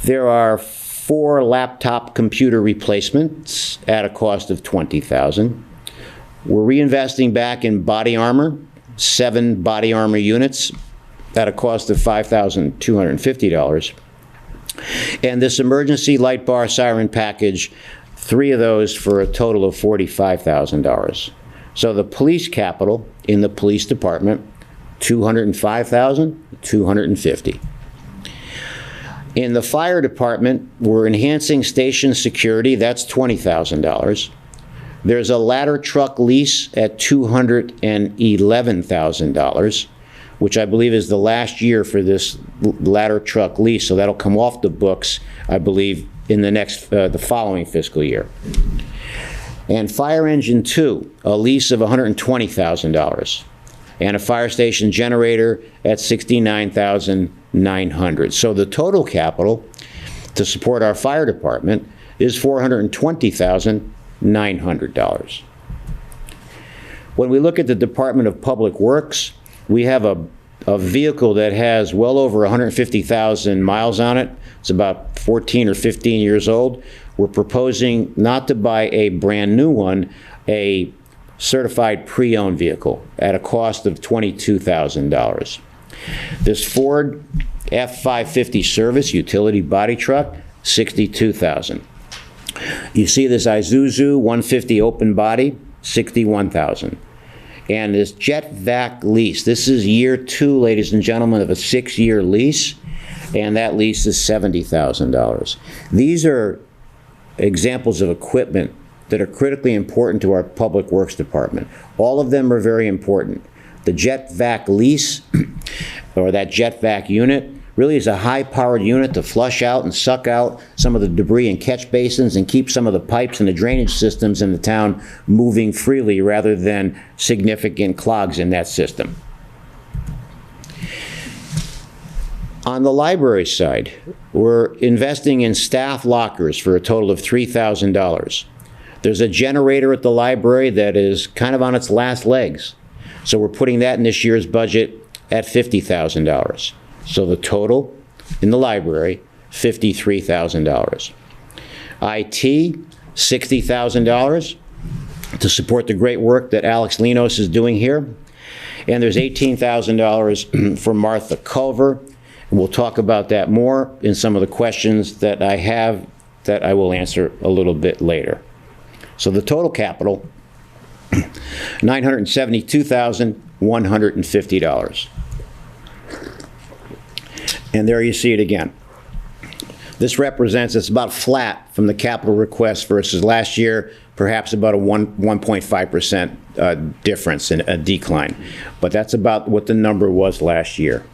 There are 4 laptop computer replacements at a cost of $20,000. We're reinvesting back in body armor, 7 body armor units at a cost of $5,250. And this emergency light bar siren package, 3 of those for a total of $45,000. So the police capital in the police department, $205,250. In the fire department, we're enhancing station security. That's $20,000. There's a ladder truck lease at $211,000, which I believe is the last year for this ladder truck lease. So that'll come off the books, I believe, in the following fiscal year. And Fire Engine 2, a lease of $120,000. And a fire station generator at $69,900. So the total capital to support our fire department is $420,900. When we look at the Department of Public Works, we have a vehicle that has well over 150,000 miles on it. It's about 14 or 15 years old. We're proposing not to buy a brand new one, a certified pre-owned vehicle at a cost of $22,000. This Ford F-550 service utility body truck, $62,000. You see this Isuzu 150 open body, $61,000. And this Jet Vac lease, this is year 2, ladies and gentlemen, of a 6-year lease, and that lease is $70,000. These are examples of equipment that are critically important to our Public Works Department. All of them are very important. The Jet Vac lease, or that Jet Vac unit, really is a high-powered unit to flush out and suck out some of the debris in catch basins and keep some of the pipes and the drainage systems in the town moving freely rather than significant clogs in that system. On the library side, we're investing in staff lockers for a total of $3,000. There's a generator at the library that is kind of on its last legs. So we're putting that in this year's budget at $50,000. So the total in the library, $53,000. IT, $60,000 to support the great work that Alex Linos is doing here. And there's $18,000 for Martha Culver. And we'll talk about that more in some of the questions that I have that I will answer a little bit later. So the total capital, $972,150. And there you see it again. This represents, it's about flat from the capital request versus last year, perhaps about a 1.5% difference in a decline. But that's about what the number was last year.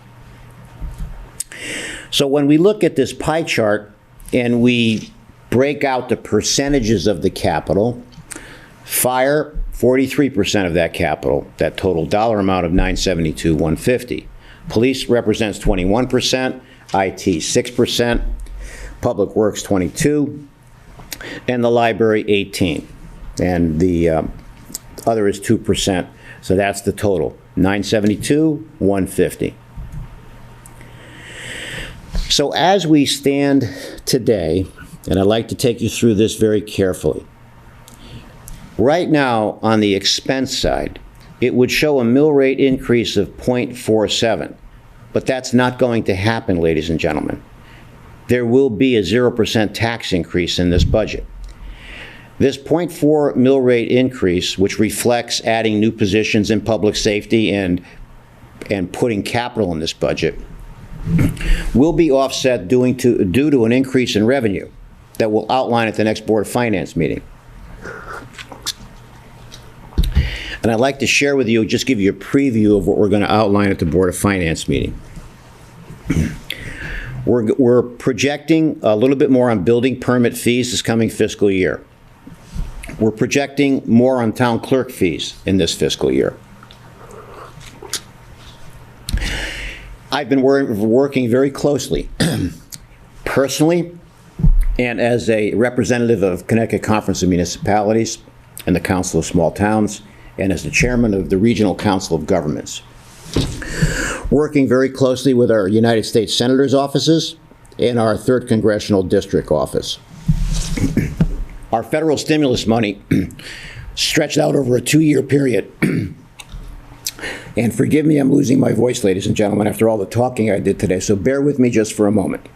So when we look at this pie chart and we break out the percentages of the capital, fire, 43% of that capital, that total dollar amount of $972,150. Police represents 21%, IT 6%, Public Works 22%, and the library 18%. And the other is 2%, so that's the total. 972, 150. So as we stand today, and I'd like to take you through this very carefully. Right now, on the expense side, it would show a mill rate increase of 0.47, but that's not going to happen, ladies and gentlemen. There will be a 0% tax increase in this budget. This 0.4 mill rate increase, which reflects adding new positions in public safety and putting capital in this budget, will be offset due to an increase in revenue that we'll outline at the next Board of Finance meeting. And I'd like to share with you, just give you a preview of what we're going to outline at the Board of Finance meeting. We're projecting a little bit more on building permit fees this coming fiscal year. We're projecting more on town clerk fees in this fiscal year. I've been working very closely, personally, and as a representative of Connecticut Conference of Municipalities and the Council of Small Towns, and as the chairman of the Regional Council of Governments. Working very closely with our United States Senators' offices and our 3rd Congressional District office. Our federal stimulus money stretched out over a 2-year period. And forgive me, I'm losing my voice, ladies and gentlemen, after all the talking I did today, so bear with me just for a moment.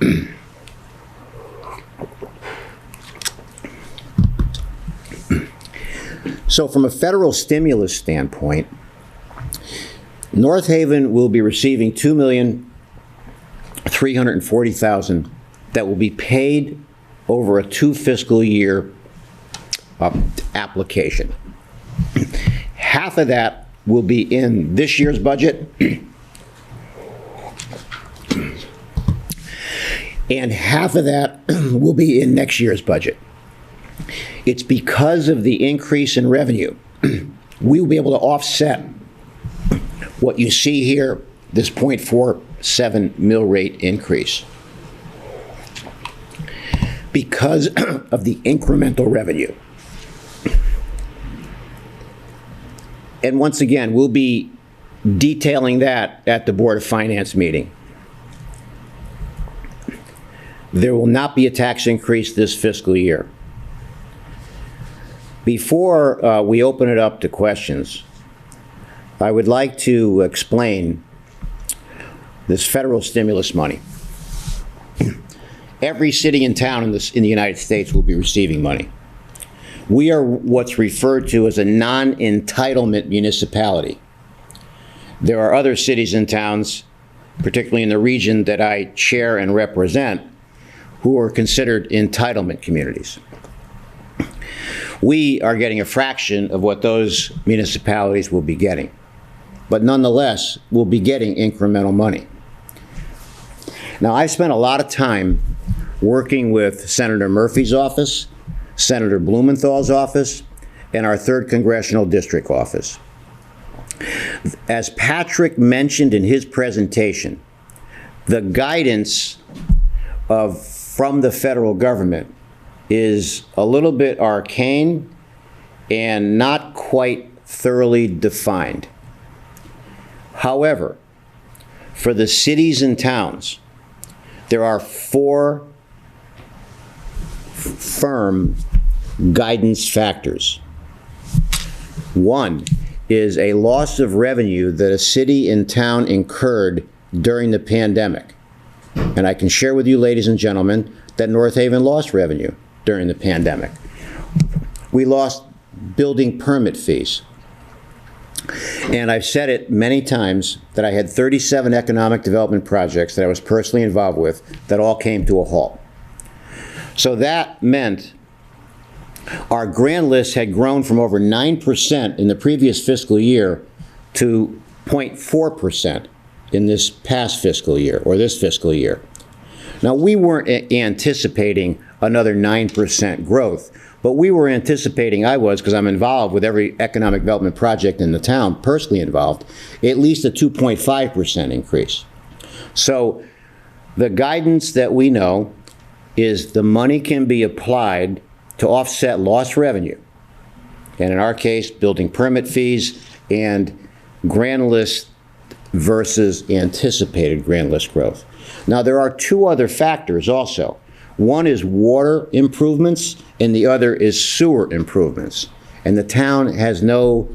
So from a federal stimulus standpoint, North Haven will be receiving $2,340,000 that will be paid over a 2 fiscal year application. Half of that will be in this year's budget, and half of that will be in next year's budget. It's because of the increase in revenue, we will be able to offset what you see here, this 0.47 mill rate increase, because of the incremental revenue. And once again, we'll be detailing that at the Board of Finance meeting. There will not be a tax increase this fiscal year. Before we open it up to questions, I would like to explain this federal stimulus money. Every city and town in the United States will be receiving money. We are what's referred to as a non-entitlement municipality. There are other cities and towns, particularly in the region that I chair and represent, who are considered entitlement communities. We are getting a fraction of what those municipalities will be getting, but nonetheless, we'll be getting incremental money. Now, I've spent a lot of time working with Senator Murphy's office, Senator Blumenthal's office, and our 3rd Congressional District office. As Patrick mentioned in his presentation, the guidance from the federal government is a little bit arcane and not quite thoroughly defined. However, for the cities and towns, there are 4 firm guidance factors. One is a loss of revenue that a city and town incurred during the pandemic. And I can share with you, ladies and gentlemen, that North Haven lost revenue during the pandemic. We lost building permit fees. And I've said it many times that I had 37 economic development projects that I was personally involved with that all came to a halt. So that meant our grant list had grown from over 9% in the previous fiscal year to 0.4% in this past fiscal year, or this fiscal year. Now, we weren't anticipating another 9% growth, but we were anticipating, I was, because I'm involved with every economic development project in the town, personally involved, at least a 2.5% increase. So the guidance that we know is the money can be applied to offset lost revenue, and in our case, building permit fees and grand list versus anticipated grand list growth. Now, there are two other factors also. One is water improvements, and the other is sewer improvements. And the town has no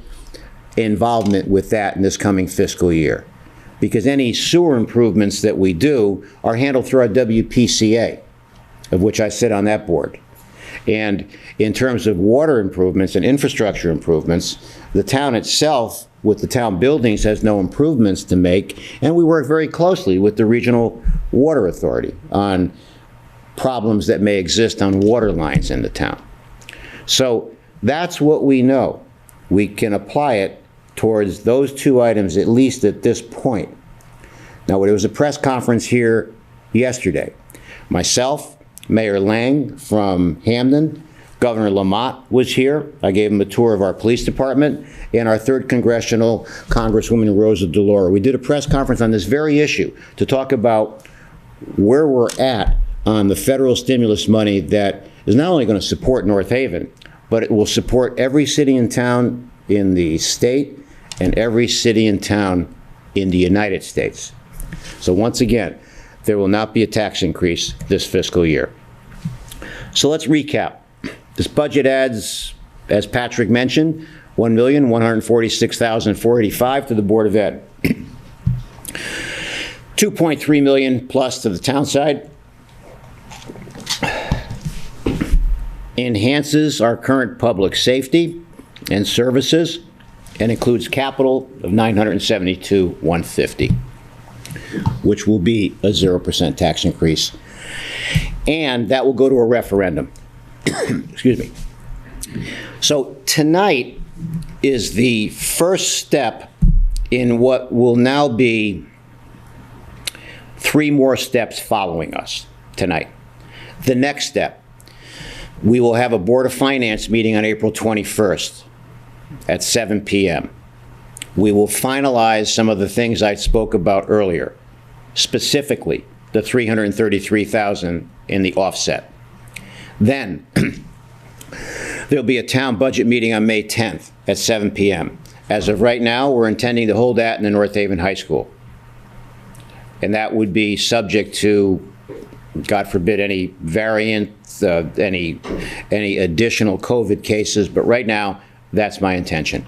involvement with that in this coming fiscal year, because any sewer improvements that we do are handled through our WPCA, of which I sit on that board. And in terms of water improvements and infrastructure improvements, the town itself, with the town buildings, has no improvements to make, and we work very closely with the Regional Water Authority on problems that may exist on water lines in the town. So that's what we know. We can apply it towards those two items, at least at this point. Now, there was a press conference here yesterday. Myself, Mayor Lang from Hamden, Governor Lamont was here. I gave him a tour of our police department, and our 3rd Congressional Congresswoman Rosa DeLauro. We did a press conference on this very issue to talk about where we're at on the federal stimulus money that is not only going to support North Haven, but it will support every city and town in the state and every city and town in the United States. So once again, there will not be a tax increase this fiscal year. So let's recap. This budget adds, as Patrick mentioned, $1,146,485 to the Board of Ed. $2.3 million plus to the town side. Enhances our current public safety and services, and includes capital of $972,150, which will be a 0% tax increase. And that will go to a referendum. Excuse me. So tonight is the first step in what will now be 3 more steps following us tonight. The next step, we will have a Board of Finance meeting on April 21st at 7 p.m. We will finalize some of the things I spoke about earlier, specifically the $333,000 in the offset. Then there'll be a town budget meeting on May 10th at 7 p.m. As of right now, we're intending to hold that in the North Haven High School. And that would be subject to, God forbid, any variant, any additional COVID cases, but right now, that's my intention.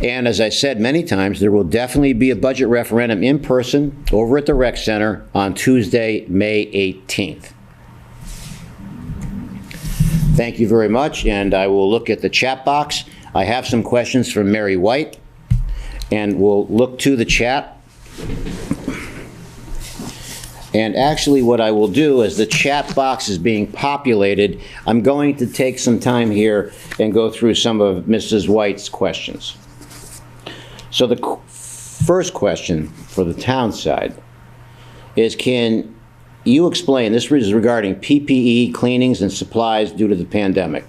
And as I said many times, there will definitely be a budget referendum in person over at the Rec Center on Tuesday, May 18th. Thank you very much, and I will look at the chat box. I have some questions from Mary White, and we'll look to the chat. And actually what I will do as the chat box is being populated, I'm going to take some time here and go through some of Mrs. White's questions. So the first question for the town side is, can you explain, this is regarding PPE, cleanings, and supplies due to the pandemic.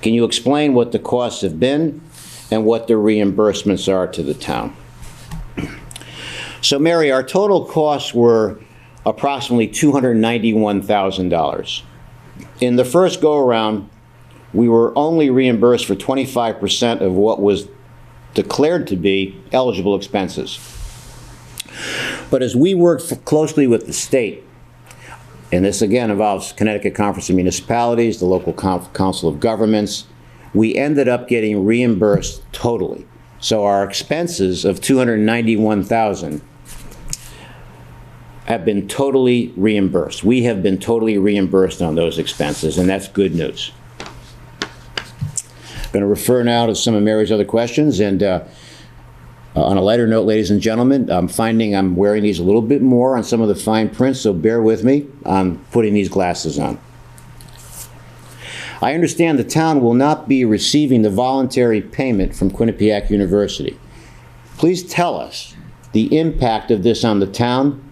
Can you explain what the costs have been and what the reimbursements are to the town? So Mary, our total costs were approximately $291,000. In the first go-around, we were only reimbursed for 25% of what was declared to be eligible expenses. But as we worked closely with the state, and this again involves Connecticut Conference of Municipalities, the local council of governments, we ended up getting reimbursed totally. So our expenses of $291,000 have been totally reimbursed. We have been totally reimbursed on those expenses, and that's good news. I'm going to refer now to some of Mary's other questions, and on a lighter note, ladies and gentlemen, I'm finding I'm wearing these a little bit more on some of the fine print, so bear with me. I'm putting these glasses on. I understand the town will not be receiving the voluntary payment from Quinnipiac University. Please tell us the impact of this on the town.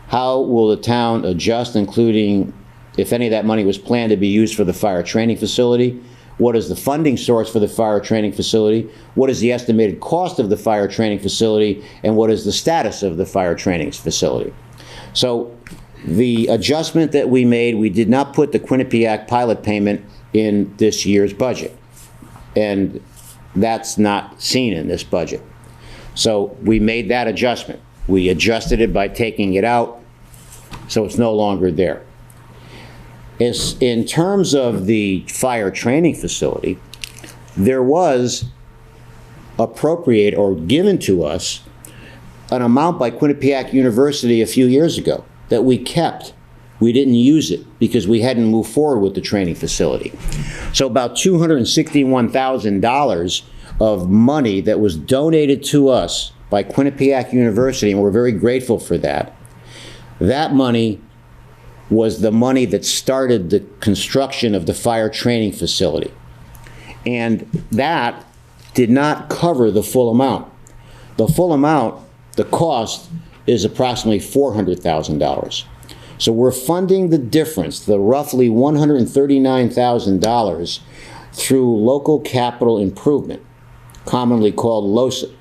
How will the town adjust, including if any of that money was planned to be used for the fire training facility? What is the funding source for the fire training facility? What is the estimated cost of the fire training facility? And what is the status of the fire training facility? So the adjustment that we made, we did not put the Quinnipiac pilot payment in this year's budget. And that's not seen in this budget. So we made that adjustment. We adjusted it by taking it out, so it's no longer there. In terms of the fire training facility, there was appropriate or given to us an amount by Quinnipiac University a few years ago that we kept. We didn't use it because we hadn't moved forward with the training facility. So about $261,000 of money that was donated to us by Quinnipiac University, and we're very grateful for that. That money was the money that started the construction of the fire training facility. And that did not cover the full amount. The full amount, the cost, is approximately $400,000. So we're funding the difference, the roughly $139,000, through local capital improvement, commonly called LOCIP.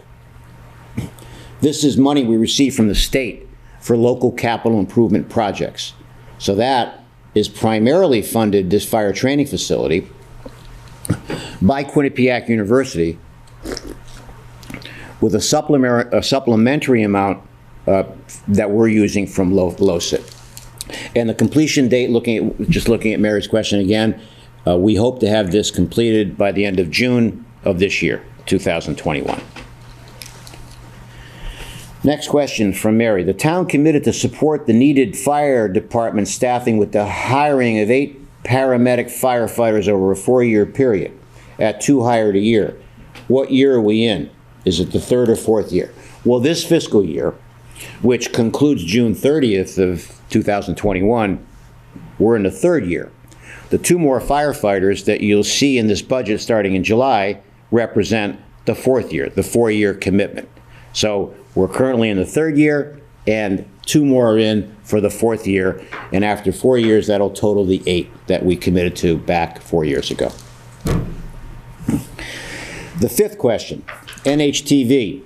This is money we receive from the state for local capital improvement projects. So that is primarily funded, this fire training facility, by Quinnipiac University with a supplementary amount that we're using from LOCIP. And the completion date, just looking at Mary's question again, we hope to have this completed by the end of June of this year, 2021. Next question from Mary. The town committed to support the needed fire department staffing with the hiring of 8 paramedic firefighters over a 4-year period at 2 hired a year. What year are we in? Is it the 3rd or 4th year? Well, this fiscal year, which concludes June 30th of 2021, we're in the 3rd year. The 2 more firefighters that you'll see in this budget starting in July represent the 4th year, the 4-year commitment. So we're currently in the 3rd year, and 2 more are in for the 4th year, and after 4 years, that'll total the 8 that we committed to back 4 years ago. The 5th question, NHTV.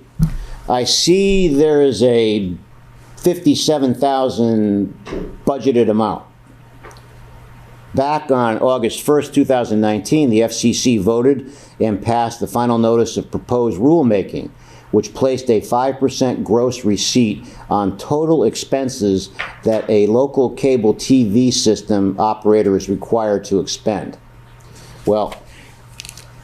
I see there is a $57,000 budgeted amount. Back on August 1st, 2019, the FCC voted and passed the final notice of proposed rulemaking, which placed a 5% gross receipt on total expenses that a local cable TV system operator is required to expend. Well,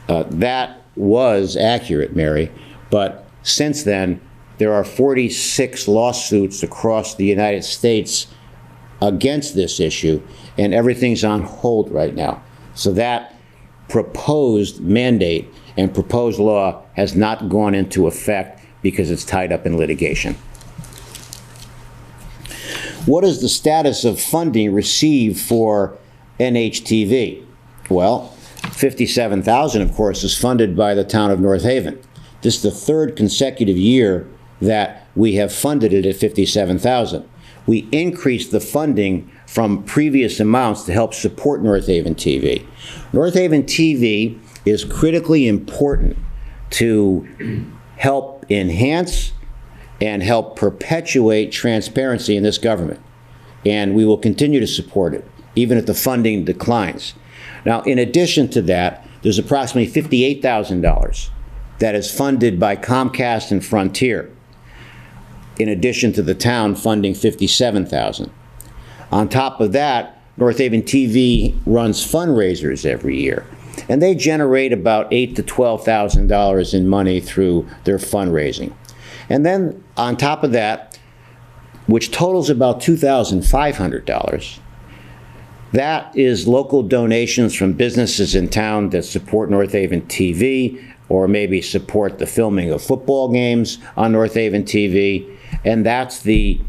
that was accurate, Mary, but since then, there are 46 lawsuits across the United States against this issue, and everything's on hold right now. So that proposed mandate and proposed law has not gone into effect because it's tied up in litigation. What is the status of funding received for NHTV? Well, $57,000, of course, is funded by the town of North Haven. This is the 3rd consecutive year that we have funded it at $57,000. We increased the funding from previous amounts to help support North Haven TV. North Haven TV is critically important to help enhance and help perpetuate transparency in this government. And we will continue to support it, even if the funding declines. Now, in addition to that, there's approximately $58,000 that is funded by Comcast and Frontier, in addition to the town funding $57,000. On top of that, North Haven TV runs fundraisers every year, and they generate about $8,000 to $12,000 in money through their fundraising. And then on top of that, which totals about $2,500, that is local donations from businesses in town that support North Haven TV, or maybe support the filming of football games on North Haven TV, and that's the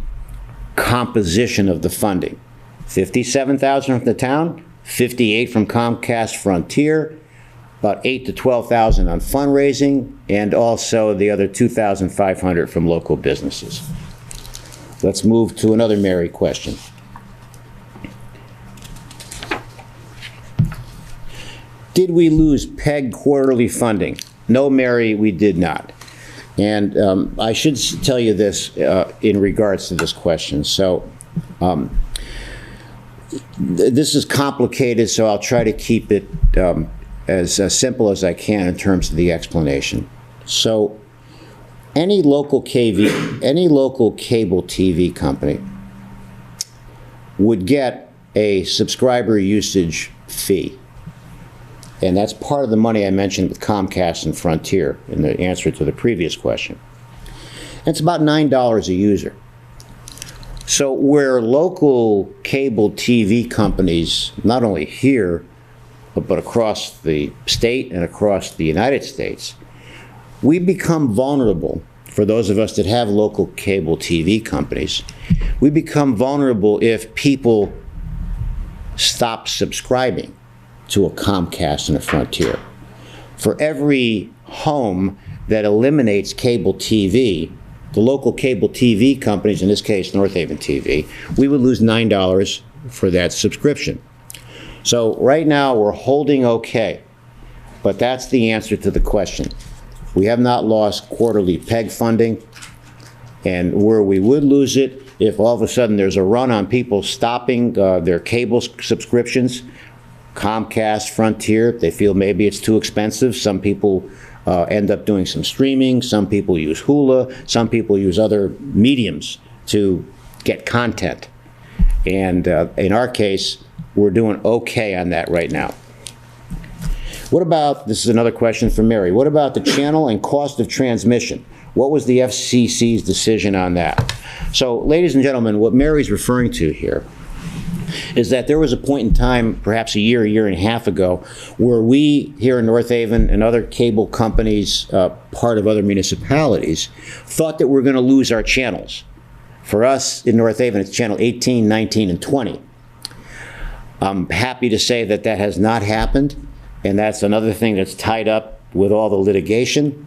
composition of the funding. $57,000 from the town, $58,000 from Comcast Frontier, about $8,000 to $12,000 on fundraising, and also the other $2,500 from local businesses. Let's move to another Mary question. Did we lose PEG quarterly funding? No, Mary, we did not. And I should tell you this in regards to this question. So this is complicated, so I'll try to keep it as simple as I can in terms of the explanation. So any local cable TV company would get a subscriber usage fee. And that's part of the money I mentioned with Comcast and Frontier in the answer to the previous question. It's about $9 a user. So where local cable TV companies, not only here, but across the state and across the United States, we become vulnerable, for those of us that have local cable TV companies, we become vulnerable if people stop subscribing to a Comcast and a Frontier. For every home that eliminates cable TV, the local cable TV companies, in this case North Haven TV, we would lose $9 for that subscription. So right now we're holding okay, but that's the answer to the question. We have not lost quarterly PEG funding, and where we would lose it, if all of a sudden there's a run on people stopping their cable subscriptions, Comcast, Frontier, they feel maybe it's too expensive. Some people end up doing some streaming. Some people use Hula. Some people use other mediums to get content. And in our case, we're doing okay on that right now. What about, this is another question from Mary, what about the channel and cost of transmission? What was the FCC's decision on that? So, ladies and gentlemen, what Mary's referring to here is that there was a point in time, perhaps a year and a half ago, where we here in North Haven and other cable companies, part of other municipalities, thought that we're going to lose our channels. For us in North Haven, it's channel 18, 19, and 20. I'm happy to say that that has not happened, and that's another thing that's tied up with all the litigation.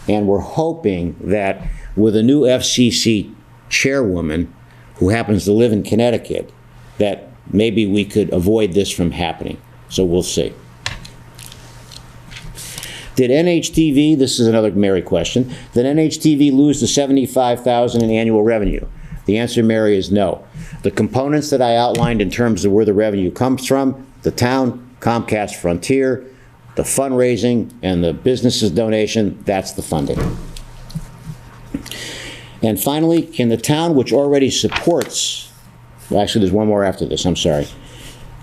And we're hoping that with a new FCC chairwoman who happens to live in Connecticut, that maybe we could avoid this from happening. So we'll see. Did Nhtv, this is another Mary question, did Nhtv lose the $75,000 in annual revenue? The answer, Mary, is no. The components that I outlined in terms of where the revenue comes from, the town, Comcast, Frontier, the fundraising, and the business's donation, that's the funding. And finally, can the town, which already supports, well, actually there's one more after this, I'm sorry.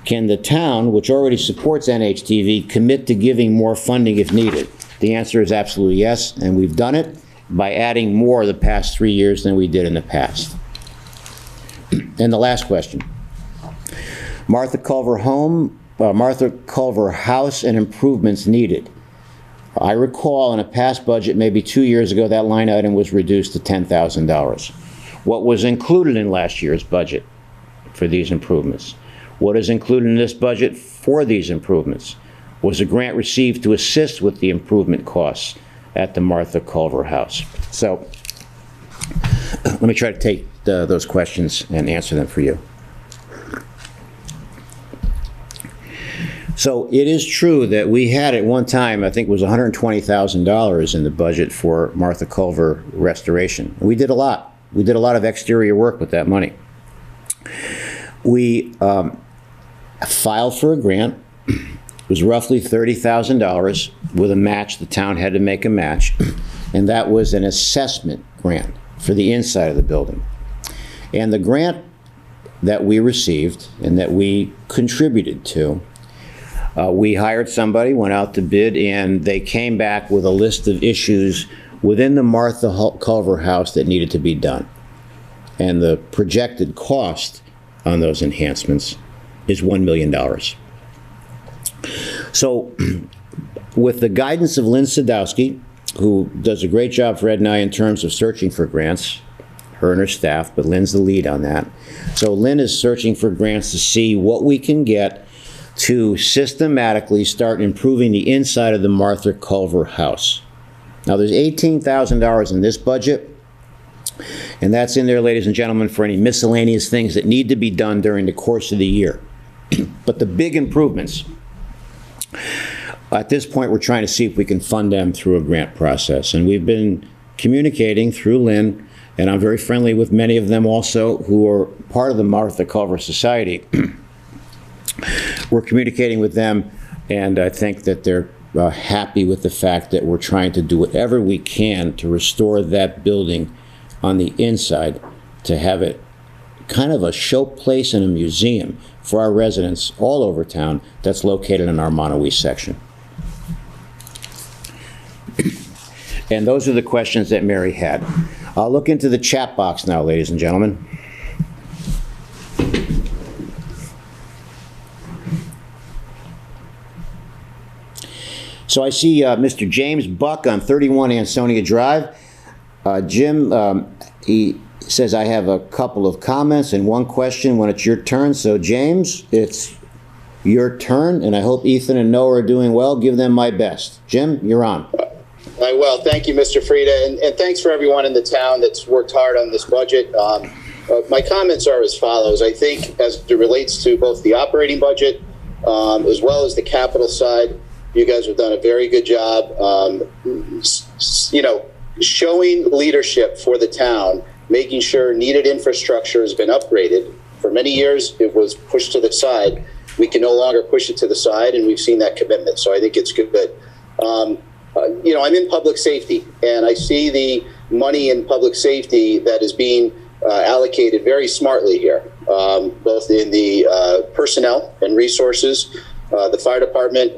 Can the town, which already supports NHTV, commit to giving more funding if needed? The answer is absolutely yes, and we've done it by adding more the past 3 years than we did in the past. And the last question. Martha Culver House and improvements needed. I recall in a past budget, maybe 2 years ago, that line item was reduced to $10,000. What was included in last year's budget for these improvements? What is included in this budget for these improvements? Was a grant received to assist with the improvement costs at the Martha Culver House? So let me try to take those questions and answer them for you. So it is true that we had at one time, I think it was $120,000 in the budget for Martha Culver restoration. We did a lot. We did a lot of exterior work with that money. We filed for a grant. It was roughly $30,000 with a match. The town had to make a match. And that was an assessment grant for the inside of the building. And the grant that we received and that we contributed to, we hired somebody, went out to bid, and they came back with a list of issues within the Martha Culver House that needed to be done. And the projected cost on those enhancements is $1 million. So with the guidance of Lynn Sadowski, who does a great job for Ed and I in terms of searching for grants, her and her staff, but Lynn's the lead on that. So Lynn is searching for grants to see what we can get to systematically start improving the inside of the Martha Culver House. Now there's $18,000 in this budget, and that's in there, ladies and gentlemen, for any miscellaneous things that need to be done during the course of the year. But the big improvements, at this point, we're trying to see if we can fund them through a grant process. And we've been communicating through Lynn, and I'm very friendly with many of them also who are part of the Martha Culver Society. We're communicating with them, and I think that they're happy with the fact that we're trying to do whatever we can to restore that building on the inside, to have it kind of a showplace and a museum for our residents all over town that's located in our Monterey section. And those are the questions that Mary had. I'll look into the chat box now, ladies and gentlemen. So I see Mr. James Buck on 31 Ansonia Drive. Jim, he says, I have a couple of comments and one question when it's your turn. So James, it's your turn, and I hope Ethan and Noah are doing well. Give them my best. Jim, you're on. I will. Thank you, Mr. Frieda, and thanks for everyone in the town that's worked hard on this budget. My comments are as follows. I think as it relates to both the operating budget as well as the capital side, you guys have done a very good job, showing leadership for the town, making sure needed infrastructure has been upgraded. For many years, it was pushed to the side. We can no longer push it to the side, and we've seen that commitment. So I think it's good. I'm in public safety, and I see the money in public safety that is being allocated very smartly here, both in the personnel and resources. The fire department,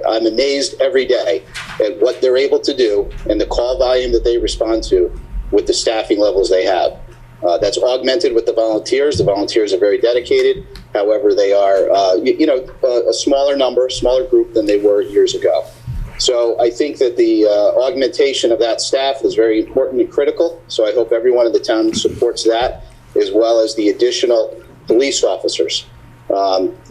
I'm amazed every day at what they're able to do and the call volume that they respond to with the staffing levels they have. That's augmented with the volunteers. The volunteers are very dedicated. However, they are, a smaller group than they were years ago. So I think that the augmentation of that staff is very important and critical. So I hope everyone in the town supports that, as well as the additional police officers.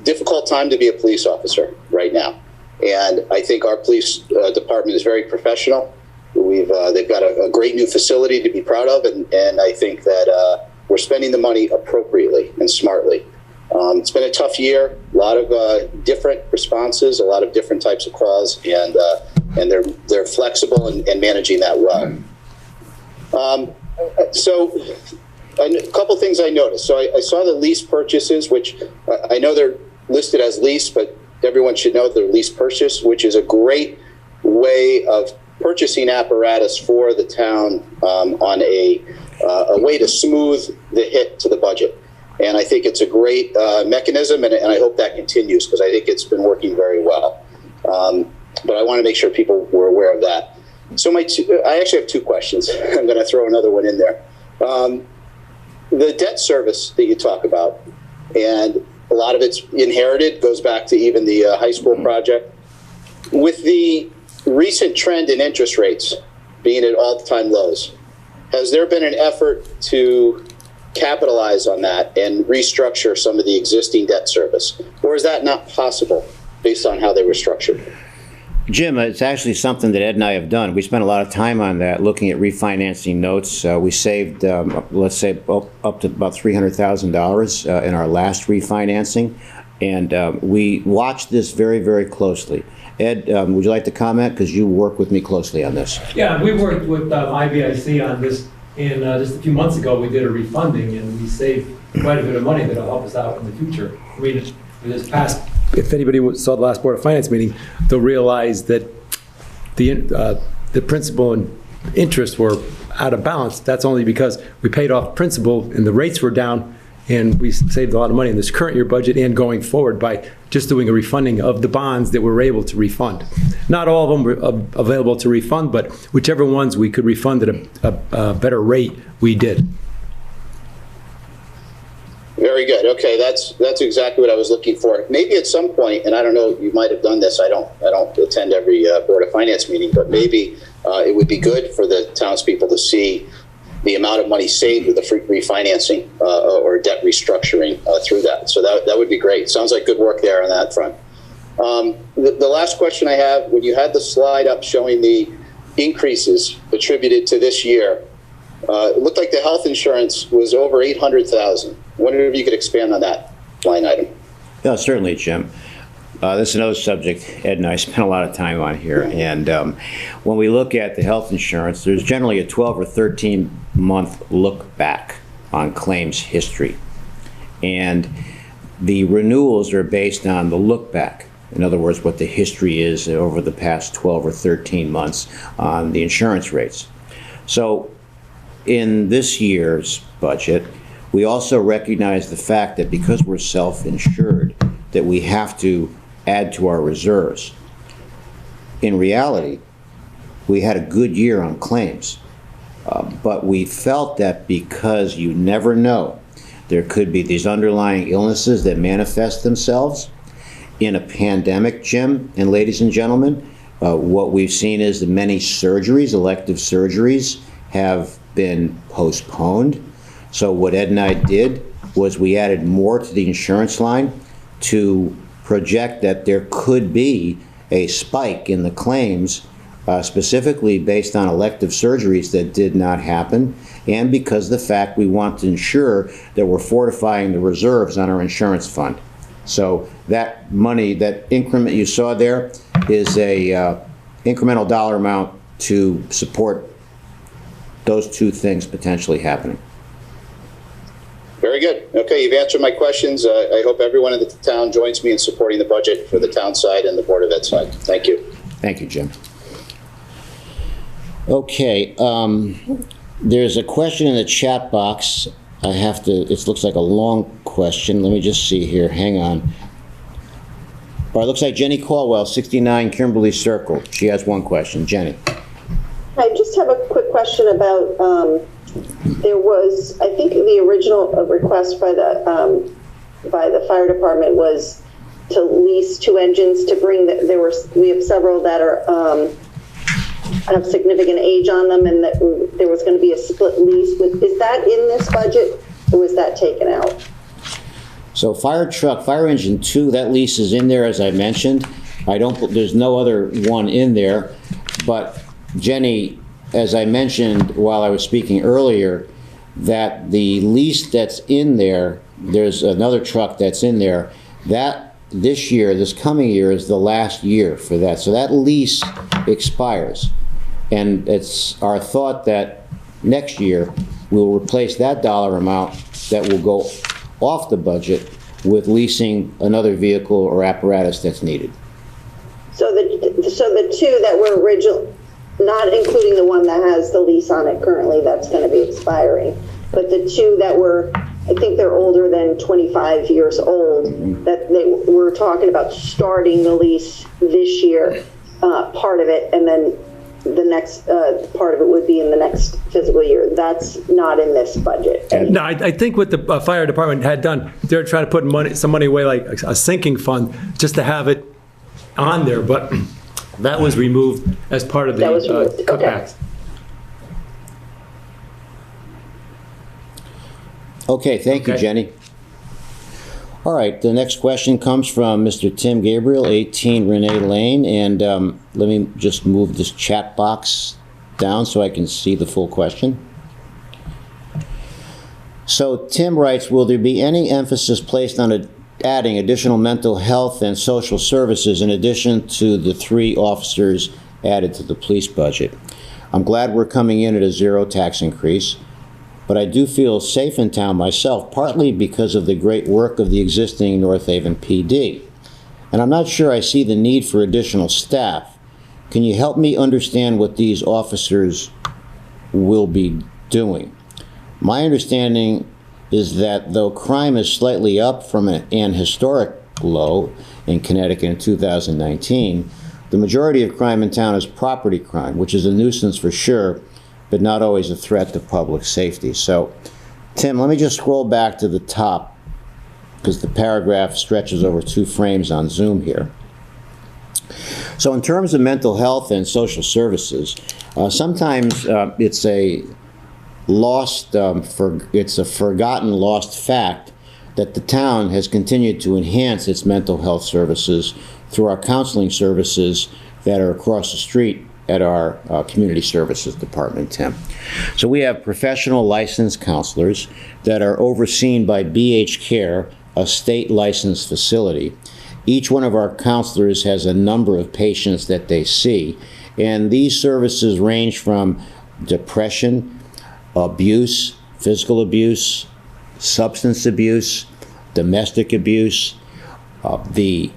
Difficult time to be a police officer right now. And I think our police department is very professional. They've got a great new facility to be proud of, and I think that we're spending the money appropriately and smartly. It's been a tough year, a lot of different responses, a lot of different types of calls, and they're flexible and managing that well. So a couple things I noticed. So I saw the lease purchases, which I know they're listed as lease, but everyone should know they're lease purchase, which is a great way of purchasing apparatus for the town on a way to smooth the hit to the budget. And I think it's a great mechanism, and I hope that continues, because I think it's been working very well. But I want to make sure people were aware of that. So I actually have two questions. I'm going to throw another one in there. The debt service that you talk about, and a lot of it's inherited, goes back to even the high school project. With the recent trend in interest rates being at all-time lows, has there been an effort to capitalize on that and restructure some of the existing debt service? Or is that not possible based on how they were structured? Jim, it's actually something that Ed and I have done. We spent a lot of time on that, looking at refinancing notes. We saved, let's say, up to about $300,000 in our last refinancing. And we watched this very, very closely. Ed, would you like to comment? Because you work with me closely on this. Yeah, we worked with IBIC on this. And just a few months ago, we did a refunding, and we saved quite a bit of money that'll help us out in the future. I mean, this past, if anybody saw the last Board of Finance meeting, they'll realize that the principal and interest were out of balance. That's only because we paid off principal and the rates were down, and we saved a lot of money in this current year budget and going forward by just doing a refunding of the bonds that we were able to refund. Not all of them were available to refund, but whichever ones we could refund at a better rate, we did. Very good. Okay, that's exactly what I was looking for. Maybe at some point, and I don't know, you might have done this. I don't attend every Board of Finance meeting, but maybe it would be good for the townspeople to see the amount of money saved with the refinancing or debt restructuring through that. So that would be great. Sounds like good work there on that front. The last question I have, when you had the slide up showing the increases attributed to this year, it looked like the health insurance was over $800,000. I wonder if you could expand on that line item. Yeah, certainly, Jim. This is another subject Ed and I spent a lot of time on here. And when we look at the health insurance, there's generally a 12 or 13-month look back on claims history. And the renewals are based on the look back. In other words, what the history is over the past 12 or 13 months on the insurance rates. So in this year's budget, we also recognize the fact that because we're self-insured, that we have to add to our reserves. In reality, we had a good year on claims, but we felt that because you never know, there could be these underlying illnesses that manifest themselves in a pandemic, Jim and ladies and gentlemen. What we've seen is that many surgeries, elective surgeries, have been postponed. So what Ed and I did was we added more to the insurance line to project that there could be a spike in the claims, specifically based on elective surgeries that did not happen, and because of the fact we want to ensure that we're fortifying the reserves on our insurance fund. So that money, that increment you saw there, is a incremental dollar amount to support those two things potentially happening. Very good. Okay, you've answered my questions. I hope everyone in the town joins me in supporting the budget for the town side and the Board of Ed side. Thank you. Thank you, Jim. Okay, there's a question in the chat box. I have to, it looks like a long question. Let me just see here, hang on. All right, looks like Jenny Caldwell, 69 Kimberly Circle. She has one question. Jenny. I just have a quick question about, there was, I think the original request by the fire department was to lease 2 engines to bring, we have several that are, have significant age on them, and that there was going to be a split lease. Is that in this budget, or was that taken out? So fire engine 2, that lease is in there, as I mentioned. There's no other one in there, but Jenny, as I mentioned while I was speaking earlier, that the lease that's in there, there's another truck that's in there, that this coming year is the last year for that. So that lease expires. And it's our thought that next year we'll replace that dollar amount that will go off the budget with leasing another vehicle or apparatus that's needed. So the 2 that were original, not including the one that has the lease on it currently, that's going to be expiring, but the 2 that were, I think they're older than 25 years old, that they were talking about starting the lease this year, part of it, and then the next part of it would be in the next fiscal year. That's not in this budget. No, I think what the fire department had done, they're trying to put some money away, like a sinking fund, just to have it on there, but that was removed as part of the cutbacks. Okay, thank you, Jenny. All right, the next question comes from Mr. Tim Gabriel, 18 Renee Lane, and let me just move this chat box down so I can see the full question. So Tim writes, will there be any emphasis placed on adding additional mental health and social services in addition to the 3 officers added to the police budget? I'm glad we're coming in at a 0 tax increase, but I do feel safe in town myself, partly because of the great work of the existing North Haven PD. And I'm not sure I see the need for additional staff. Can you help me understand what these officers will be doing? My understanding is that though crime is slightly up from an historic low in Connecticut in 2019, the majority of crime in town is property crime, which is a nuisance for sure, but not always a threat to public safety. So, Tim, let me just scroll back to the top, because the paragraph stretches over 2 frames on Zoom here. So in terms of mental health and social services, sometimes it's a forgotten lost fact that the town has continued to enhance its mental health services through our counseling services that are across the street at our community services department, Tim. So we have professional licensed counselors that are overseen by BH Care, a state licensed facility. Each one of our counselors has a number of patients that they see, and these services range from depression, abuse, physical abuse, substance abuse, domestic abuse, the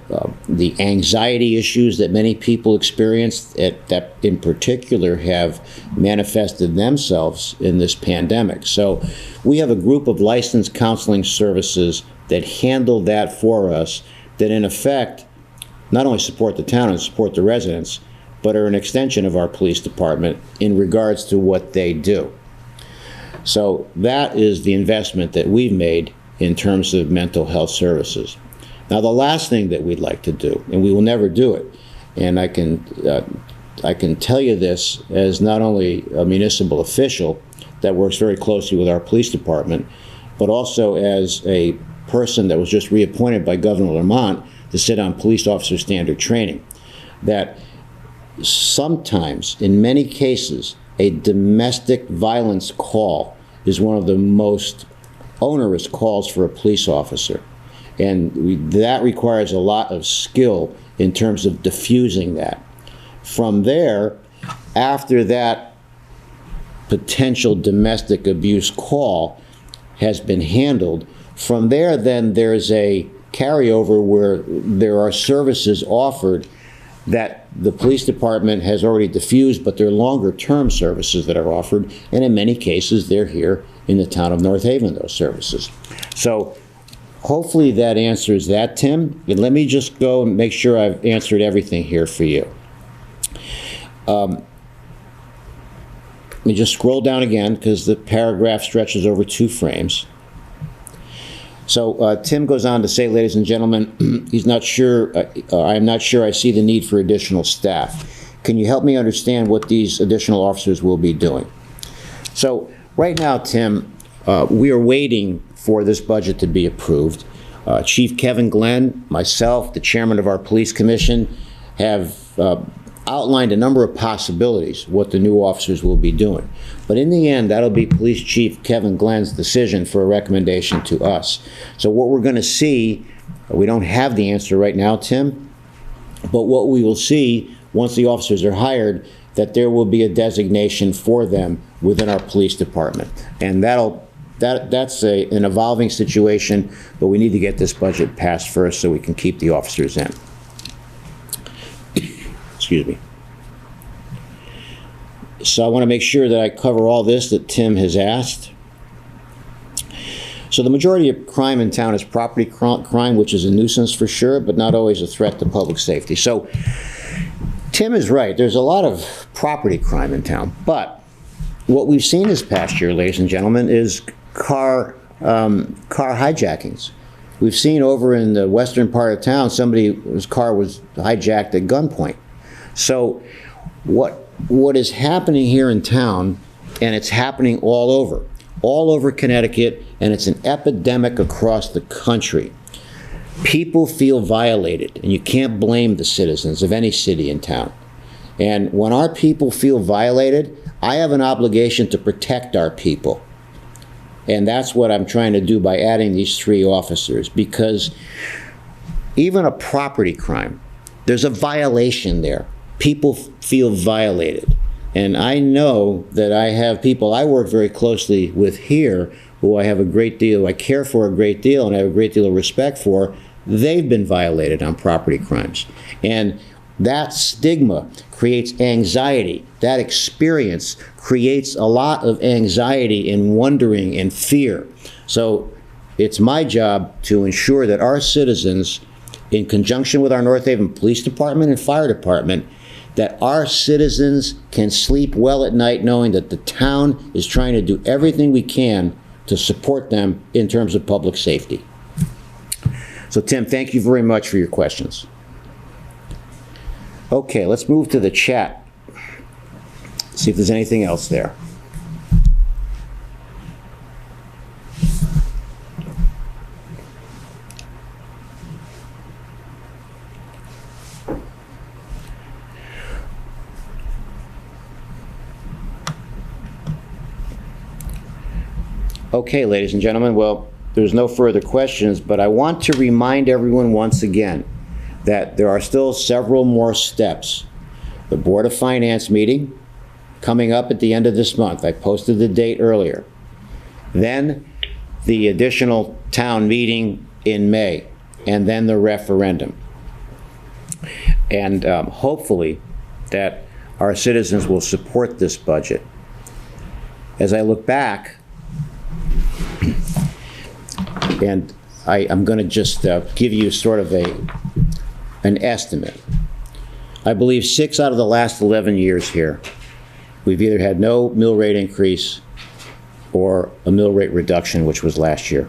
anxiety issues that many people experience that in particular have manifested themselves in this pandemic. So we have a group of licensed counseling services that handle that for us, that in effect not only support the town and support the residents, but are an extension of our police department in regards to what they do. So that is the investment that we've made in terms of mental health services. Now, the last thing that we'd like to do, and we will never do it, and I can tell you this as not only a municipal official that works very closely with our police department, but also as a person that was just reappointed by Governor Lamont to sit on police officer standard training, that sometimes, in many cases, a domestic violence call is one of the most onerous calls for a police officer. And that requires a lot of skill in terms of diffusing that. From there, after that potential domestic abuse call has been handled, from there then there's a carryover where there are services offered that the police department has already diffused, but they're longer term services that are offered, and in many cases they're here in the town of North Haven, those services. So hopefully that answers that, Tim. And let me just go and make sure I've answered everything here for you. Let me just scroll down again because the paragraph stretches over 2 frames. So Tim goes on to say, ladies and gentlemen, he's not sure, I'm not sure I see the need for additional staff. Can you help me understand what these additional officers will be doing? So right now, Tim, we are waiting for this budget to be approved. Chief Kevin Glenn, myself, the chairman of our police commission, have outlined a number of possibilities what the new officers will be doing. But in the end, that'll be Police Chief Kevin Glenn's decision for a recommendation to us. So what we're going to see, we don't have the answer right now, Tim, but what we will see once the officers are hired, that there will be a designation for them within our police department. And that's an evolving situation, but we need to get this budget passed first so we can keep the officers in. Excuse me. So I want to make sure that I cover all this that Tim has asked. So the majority of crime in town is property crime, which is a nuisance for sure, but not always a threat to public safety. So Tim is right. There's a lot of property crime in town, but what we've seen this past year, ladies and gentlemen, is car hijackings. We've seen over in the western part of town, somebody's car was hijacked at gunpoint. So what is happening here in town, and it's happening all over Connecticut, and it's an epidemic across the country. People feel violated, and you can't blame the citizens of any city and town. And when our people feel violated, I have an obligation to protect our people. And that's what I'm trying to do by adding these 3 officers, because even a property crime, there's a violation there. People feel violated. And I know that I have people I work very closely with here who I have a great deal, I care for a great deal, and I have a great deal of respect for. They've been violated on property crimes. And that stigma creates anxiety. That experience creates a lot of anxiety and wondering and fear. So it's my job to ensure that our citizens, in conjunction with our North Haven Police Department and Fire Department, that our citizens can sleep well at night knowing that the town is trying to do everything we can to support them in terms of public safety. So Tim, thank you very much for your questions. Okay, let's move to the chat. See if there's anything else there. Okay, ladies and gentlemen, well, there's no further questions, but I want to remind everyone once again that there are still several more steps. The Board of Finance meeting coming up at the end of this month. I posted the date earlier. Then the additional town meeting in May. and then the referendum. And hopefully that our citizens will support this budget. As I look back, and I'm going to just give you sort of an estimate. I believe 6 out of the last 11 years here, we've either had no mill rate increase or a mill rate reduction, which was last year.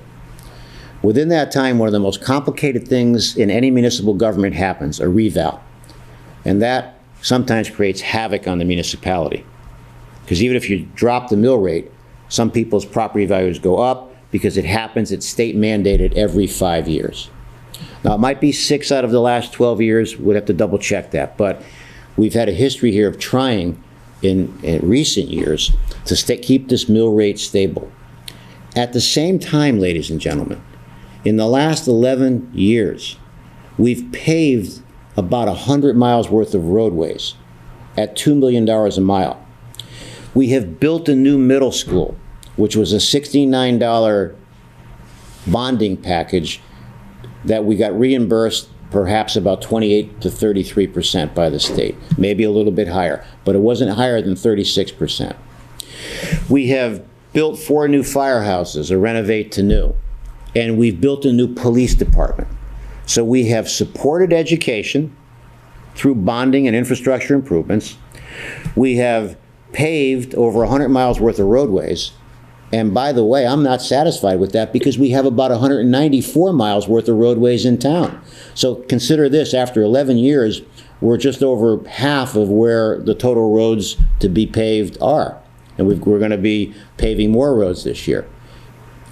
Within that time, one of the most complicated things in any municipal government happens, a reval. And that sometimes creates havoc on the municipality. Because even if you drop the mill rate, some people's property values go up because it happens, it's state mandated every 5 years. Now, it might be 6 out of the last 12 years, we'd have to double check that, but we've had a history here of trying in recent years to keep this mill rate stable. At the same time, ladies and gentlemen, in the last 11 years, we've paved about 100 miles worth of roadways at $2 million a mile. We have built a new middle school, which was a $69 bonding package that we got reimbursed perhaps about 28 to 33% by the state, maybe a little bit higher, but it wasn't higher than 36%. We have built 4 new firehouses, or renovate to new, and we've built a new police department. So we have supported education through bonding and infrastructure improvements. We have paved over 100 miles worth of roadways. And by the way, I'm not satisfied with that because we have about 194 miles worth of roadways in town. So consider this, after 11 years, we're just over half of where the total roads to be paved are. And we're going to be paving more roads this year.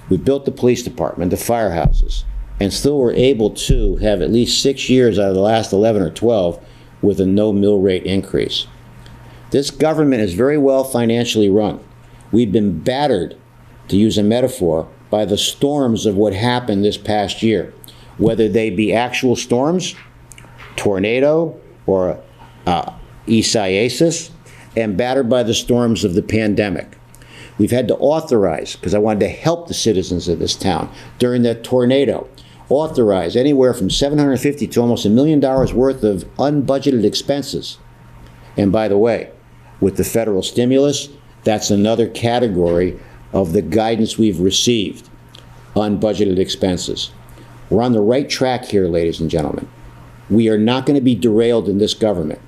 We built the police department, the firehouses, and still we're able to have at least 6 years out of the last 11 or 12 with a no mill rate increase. This government is very well financially run. We've been battered, to use a metaphor, by the storms of what happened this past year, whether they be actual storms, tornado, or Isaias, and battered by the storms of the pandemic. We've had to authorize, because I wanted to help the citizens of this town during that tornado, authorize anywhere from $750,000 to almost $1 million worth of unbudgeted expenses. And by the way, with the federal stimulus, that's another category of the guidance we've received, unbudgeted expenses. We're on the right track here, ladies and gentlemen. We are not going to be derailed in this government.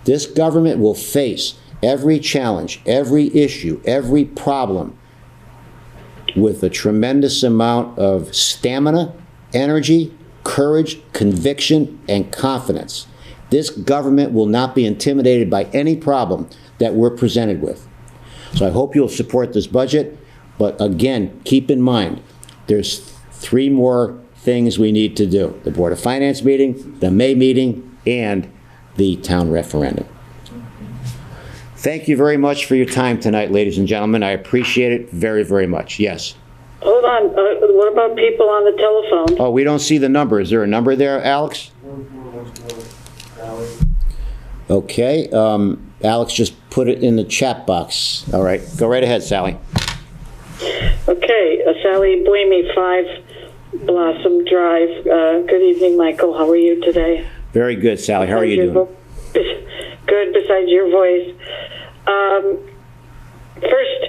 This government will face every challenge, every issue, every problem with a tremendous amount of stamina, energy, courage, conviction, and confidence. This government will not be intimidated by any problem that we're presented with. So I hope you'll support this budget, but again, keep in mind, there's 3 more things we need to do. The Board of Finance meeting, the May meeting, and the town referendum. Thank you very much for your time tonight, ladies and gentlemen. I appreciate it very, very much. Yes? Hold on. What about people on the telephone? Oh, we don't see the number. Is there a number there, Alex? Okay. Alex just put it in the chat box. All right. Go right ahead, Sally. Okay. Sally Buemi, 5 Blossom Drive. Good evening, Michael. How are you today? Very good, Sally. How are you doing? Good, besides your voice. First,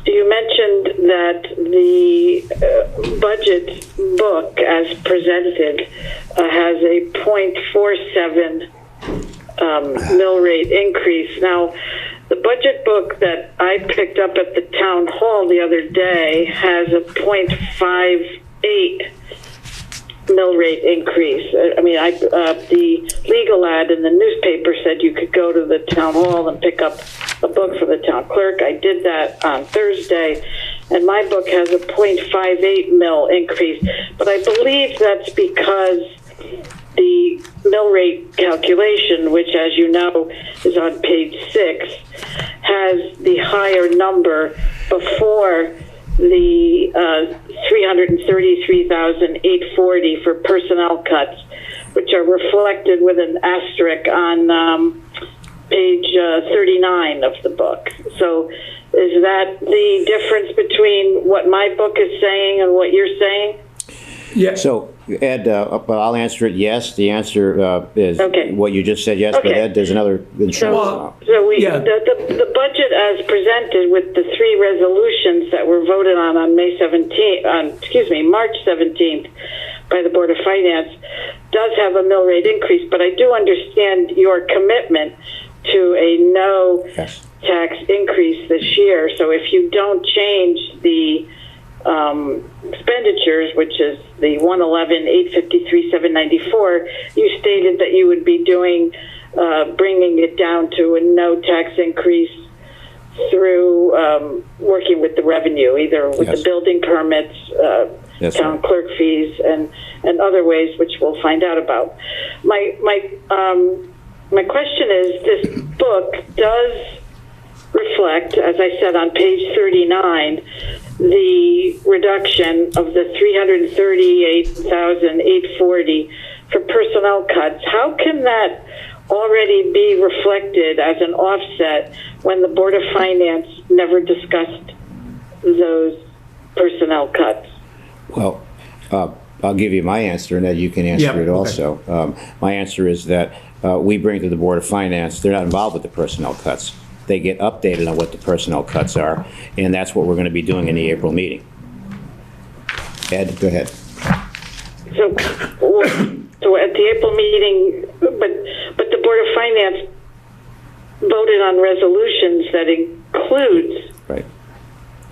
you mentioned that the budget book as presented has a 0.47 mill rate increase. Now, the budget book that I picked up at the town hall the other day has a 0.58 mill rate increase. I mean, the legal ad in the newspaper said you could go to the town hall and pick up a book from the town clerk. I did that on Thursday, and my book has a 0.58 mill increase. But I believe that's because the mill rate calculation, which, as you know, is on page 6, has the higher number before the $333,840 for personnel cuts, which are reflected with an asterisk on page 39 of the book. So is that the difference between what my book is saying and what you're saying? Yeah. So, Ed, but I'll answer it yes. The answer is Okay. what you just said, yes. But Okay. Ed, there's another insurance. Yeah. The budget as presented with the three resolutions that were voted on March 17th by the Board of Finance does have a mill rate increase, but I do understand your commitment to a no Yes. tax increase this year. So if you don't change the expenditures, which is the 111,853,794, you stated that you would be doing bringing it down to a no tax increase through working with the revenue, either with Yes. the building permits, That's town right. clerk fees, and other ways which we'll find out about. My question is, this book does reflect, as I said on page 39, the reduction of the $338,840 for personnel cuts. How can that already be reflected as an offset when the Board of Finance never discussed those personnel cuts? Well, I'll give you my answer, and then you can answer Yeah, it okay. also. My answer is that we bring to the Board of Finance, they're not involved with the personnel cuts. They get updated on what the personnel cuts are, and that's what we're going to be doing in the April meeting. Ed, go ahead. So at the April meeting, but the Board of Finance voted on resolutions that includes Right.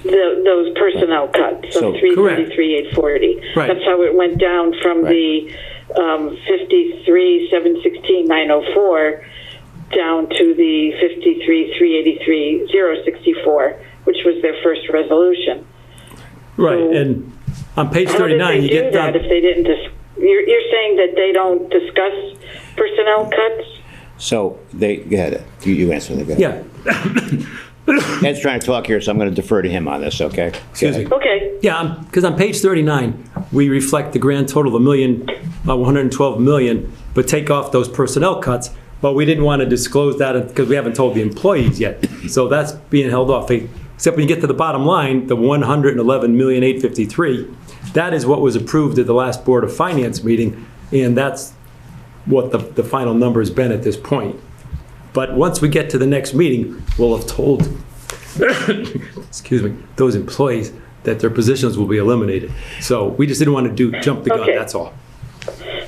those personnel cuts, so So- 333,840. Right. That's how it went down from Right. the 53,716,904 down to the 53,383,064, which was their first resolution. Right, So- and on page How did 39, they you do get that down. if they didn't you're saying that they don't discuss personnel cuts? So they, go ahead. You answer that. Go ahead. Yeah, Ed's trying to talk here, so I'm going to defer to him on this, okay? Excuse me. Okay. yeah, because on page 39, we reflect the grand total of $112 million, but take off those personnel cuts. But we didn't want to disclose that because we haven't told the employees yet. So that's being held off. Except when you get to the bottom line, the $111,853,000, that is what was approved at the last Board of Finance meeting, and that's what the final number has been at this point. But once we get to the next meeting, we'll have told, excuse me, those employees that their positions will be eliminated. So we just didn't want to jump the gun, Okay. that's all.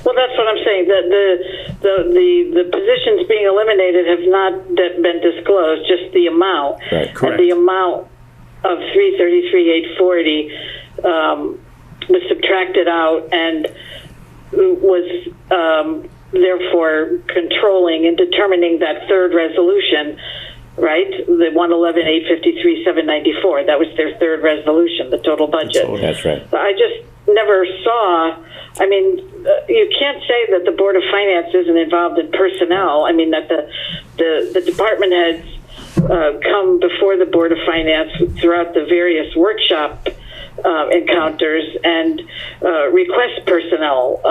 Well, that's what I'm saying. The positions being eliminated have not been disclosed, just the amount. Right, correct. And the amount of 333,840 was subtracted out and was therefore controlling and determining that third resolution, right? The 111,853,794. That was their third resolution, the total budget. That's right. I just never saw. I mean, you can't say that the Board of Finance isn't involved in personnel. I mean, that the department heads come before the Board of Finance throughout the various workshop encounters and request personnel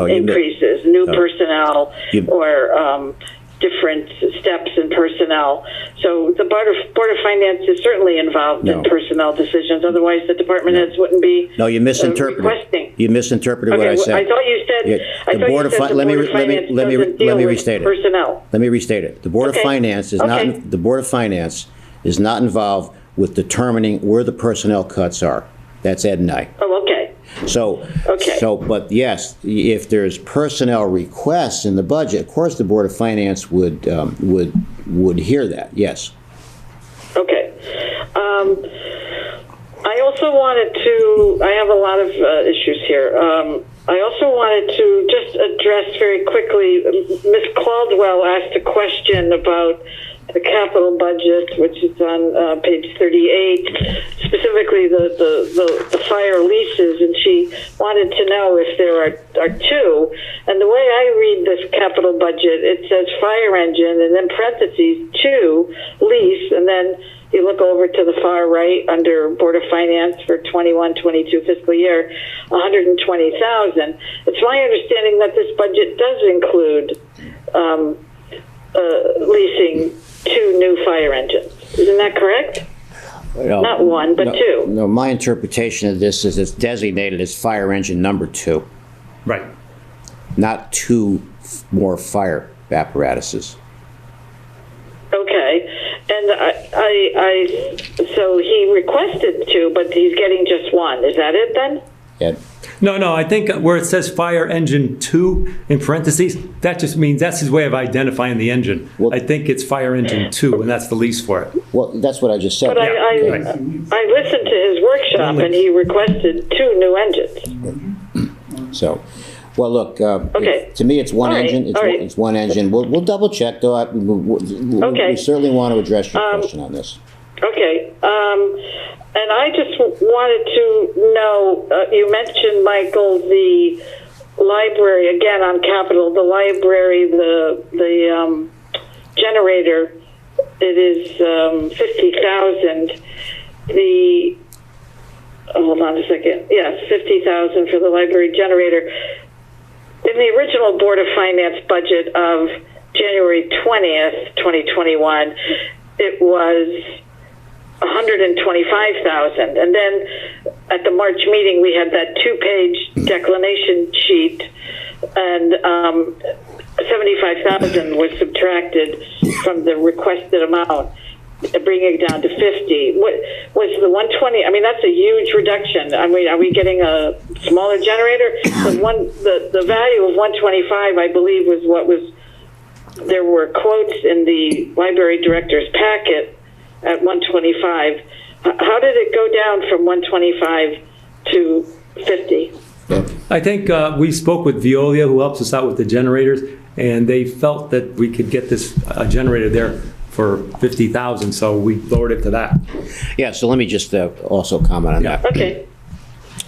increases, new personnel, or different steps in personnel. So the Board of Finance is certainly involved in personnel decisions. Otherwise, the department heads wouldn't be No, you misinterpreted. requesting. You misinterpreted what I said. I thought you said. Yeah, I thought you said the Board of Finance doesn't deal with restate it. personnel. Let me restate it. The Board of Okay. Finance is Okay. not, the Board of Finance is not involved with determining where the personnel cuts are. That's Ed and I. Oh, okay. So, Okay. but yes, if there's personnel requests in the budget, of course, the Board of Finance would hear that, yes. Okay. I also wanted to, I have a lot of issues here. I also wanted to just address very quickly, Ms. Caldwell asked a question about the capital budget, which is on page 38, specifically the fire leases, and she wanted to know if there are two. And the way I read this capital budget, it says fire engine, and then parentheses, 2, lease, and then you look over to the far right under Board of Finance for 21-22 fiscal year, $120,000. It's my understanding that this budget does include leasing 2 new fire engines. Isn't that correct? Not one, but two. No, my interpretation of this is it's designated as fire engine number 2, Right. not 2 more fire apparatuses. Okay, and so he requested 2, but he's getting just 1. Is that it then? Ed? No, I think where it says fire engine 2 in parentheses, that just means that's his way of identifying the engine. Well- I think it's fire engine 2, and that's the lease for it. Well, that's what I just said. But I listened to his workshop, and he requested 2 new engines. So, well, look, Okay. to me, it's one All right, engine. all right. It's one engine. We'll double check, though. Okay. We certainly want to address your question on this. Okay, and I just wanted to know, you mentioned, Michael, the library, again on capital, the library, the generator, it is 50,000. Hold on a second. Yes, 50,000 for the library generator. In the original Board of Finance budget of January 20th, 2021, it was 125,000. And then at the March meeting, we had that 2-page declination sheet, and 75,000 was subtracted from the requested amount, bringing it down to 50. What was the 120? I mean, that's a huge reduction. I mean, are we getting a smaller generator? The value of 125, I believe, was what was. There were quotes in the library director's packet at 125. How did it go down from 125 to 50? I think we spoke with Veolia, who helps us out with the generators, and they felt that we could get this generator there for 50,000, so we lowered it to that. Yeah, so let me just also comment on that. Okay.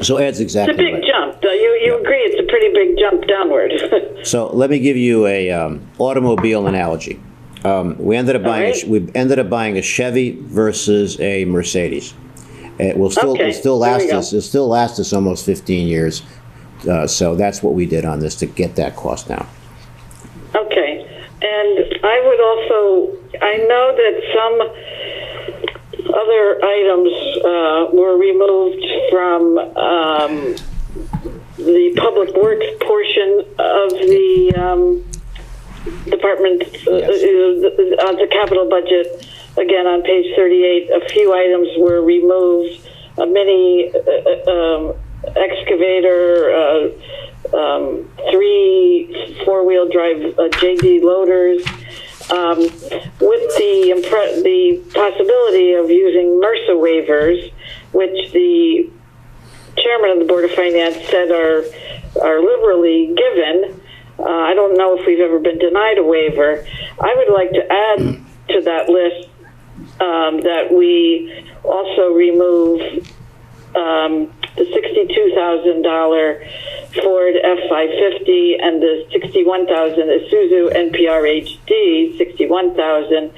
So Ed's exactly It's a big right. jump. You agree it's a pretty big jump downward. So let me give you a automobile analogy. We ended up buying a Chevy versus a Mercedes. It will still Okay, it still there we last go. us. It still lasts us almost 15 years. So that's what we did on this to get that cost down. Okay. And I would also, I know that some other items were removed from the public works portion of the department, the capital budget. Again, on page 38, a few items were removed. A mini excavator, 3 4-wheel drive JD loaders, with the possibility of using MRSA waivers, which the chairman of the Board of Finance said are liberally given. I don't know if we've ever been denied a waiver. I would like to add to that list that we also remove the $62,000 Ford F-550 and the $61,000 Isuzu NPR HD 61,000.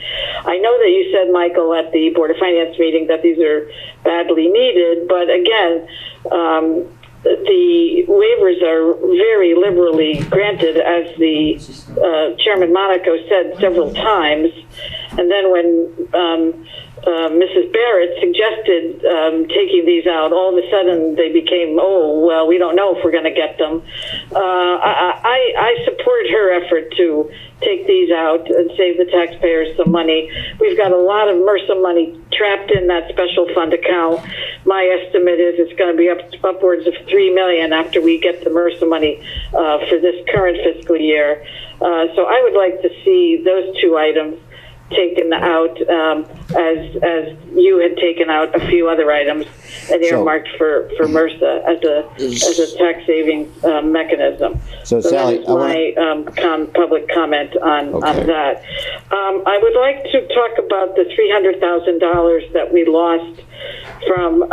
I know that you said, Michael, at the Board of Finance meeting that these are badly needed, but again, the waivers are very liberally granted, as the Chairman Monaco said several times. And then when Mrs. Barrett suggested taking these out, all of a sudden they became, oh, well, we don't know if we're going to get them. I support her effort to take these out and save the taxpayers some money. We've got a lot of MRSA money trapped in that special fund account. My estimate is it's going to be upwards of $3 million after we get the MRSA money for this current fiscal year. So I would like to see those 2 items taken out, as you had taken out a few other items and earmarked for MRSA as a tax savings mechanism. So Sally, that is my public comment on that. I would like to talk about the $300,000 that we lost from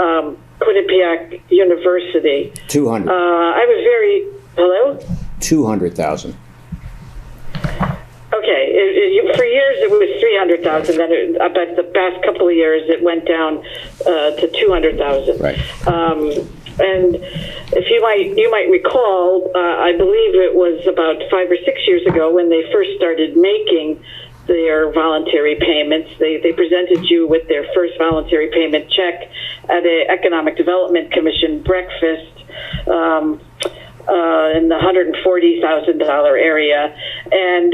Quinnipiac University. 200. I was very hello. 200,000. Okay, for years it was 300,000. Then about the past couple of years it went down to 200,000. Right. And if you might recall, I believe it was about 5 or 6 years ago when they first started making their voluntary payments. They presented you with their first voluntary payment check at an Economic Development Commission breakfast in the $140,000 area. And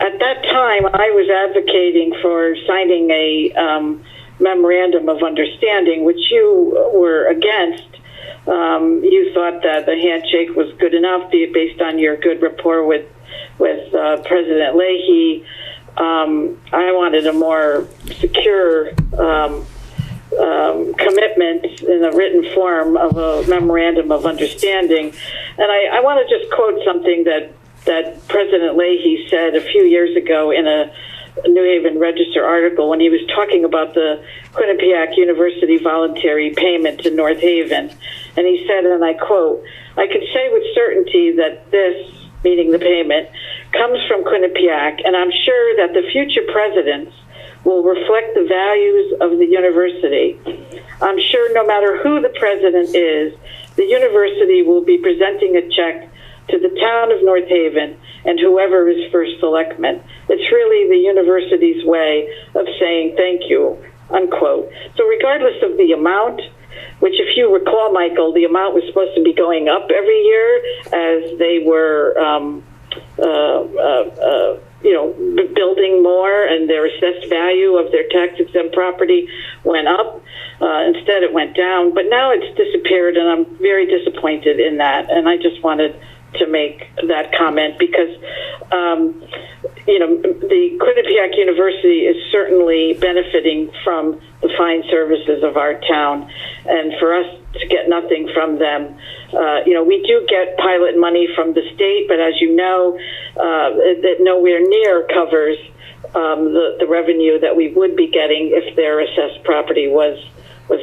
at that time, I was advocating for signing a memorandum of understanding, which you were against. You thought that the handshake was good enough based on your good rapport with President Leahy. I wanted a more secure commitment in a written form of a memorandum of understanding. And I want to just quote something that President Leahy said a few years ago in a New Haven Register article when he was talking about the Quinnipiac University voluntary payment to North Haven. And he said, and I quote, "I can say with certainty that this," meaning the payment, "comes from Quinnipiac, and I'm sure that the future presidents will reflect the values of the university. I'm sure no matter who the president is, the university will be presenting a check to the town of North Haven and whoever is first selectman. It's really the university's way of saying thank you," unquote. So regardless of the amount, which if you recall, Michael, the amount was supposed to be going up every year as they were building more and their assessed value of their tax-exempt property went up. Instead, it went down. But now it's disappeared, and I'm very disappointed in that. And I just wanted to make that comment because, the Quinnipiac University is certainly benefiting from the fine services of our town. And for us to get nothing from them, we do get pilot money from the state, but as you know, that nowhere near covers the revenue that we would be getting if their assessed property was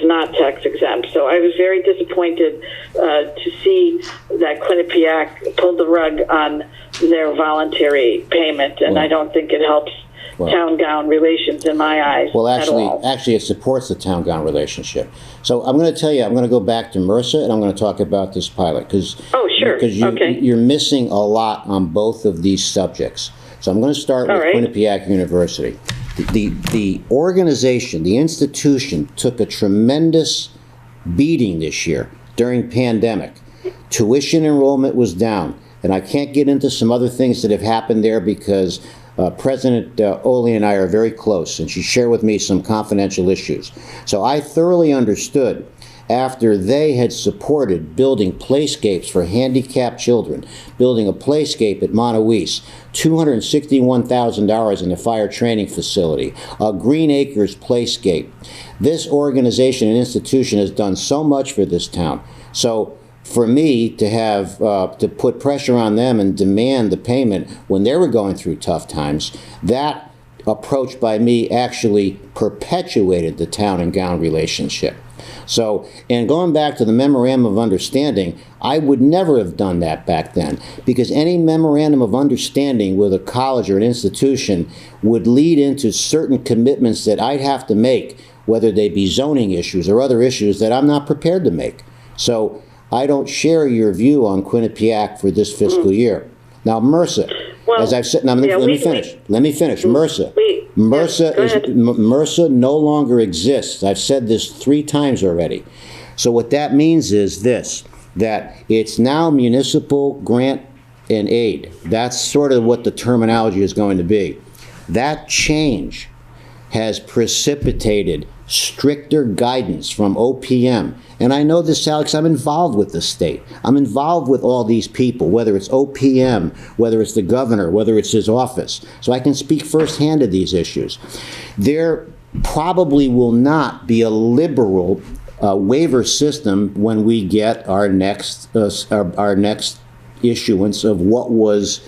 not tax exempt. So I was very disappointed to see that Quinnipiac pulled the rug on their voluntary payment, and I don't think it helps town-gown relations in my eyes. Well, at all. actually, it supports the town-gown relationship. So I'm going to tell you, I'm going to go back to MRSA, and I'm going to talk about this pilot because you're missing a lot on both of these subjects. So I'm going to start with Quinnipiac University. The organization, the institution, took a tremendous beating this year during pandemic. Tuition enrollment was down, and I can't get into some other things that have happened there because President Ole and I are very close, and she shared with me some confidential issues. So I thoroughly understood after they had supported building playscapes for handicapped children, building a playscape at Montewies, $261,000 in the fire training facility, a Green Acres playscape. This organization and institution has done so much for this town. So for me to have to put pressure on them and demand the payment when they were going through tough times, that approach by me actually perpetuated the town and gown relationship. So, and going back to the memorandum of understanding, I would never have done that back then because any memorandum of understanding with a college or an institution would lead into certain commitments that I'd have to make, whether they be zoning issues or other issues that I'm not prepared to make. So I don't share your view on Quinnipiac for this fiscal year. Now, MRSA, as I've said, let me finish. MRSA no longer exists. I've said this 3 times already. So what that means is this, that it's now municipal grant and aid. That's sort of what the terminology is going to be. That change has precipitated stricter guidance from OPM. And I know this, Alex, I'm involved with the state. I'm involved with all these people, whether it's OPM, whether it's the governor, whether it's his office. So I can speak firsthand to these issues. There probably will not be a liberal waiver system when we get our next issuance of what was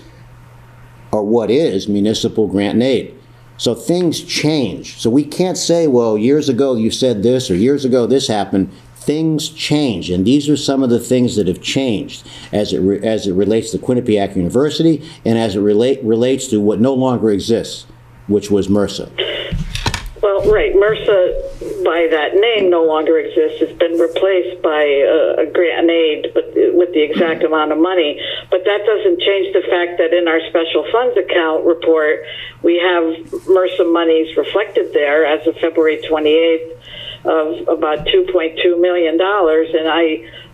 or what is municipal grant and aid. So things change. So we can't say, well, years ago you said this or years ago this happened. Things change, and these are some of the things that have changed as it relates to Quinnipiac University and as it relates to what no longer exists, which was MRSA. Well, right, MRSA by that name no longer exists. It's been replaced by a grant and aid, but with the exact amount of money. But that doesn't change the fact that in our special funds account report, we have MRSA monies reflected there as of February 28th of about $2.2 million. And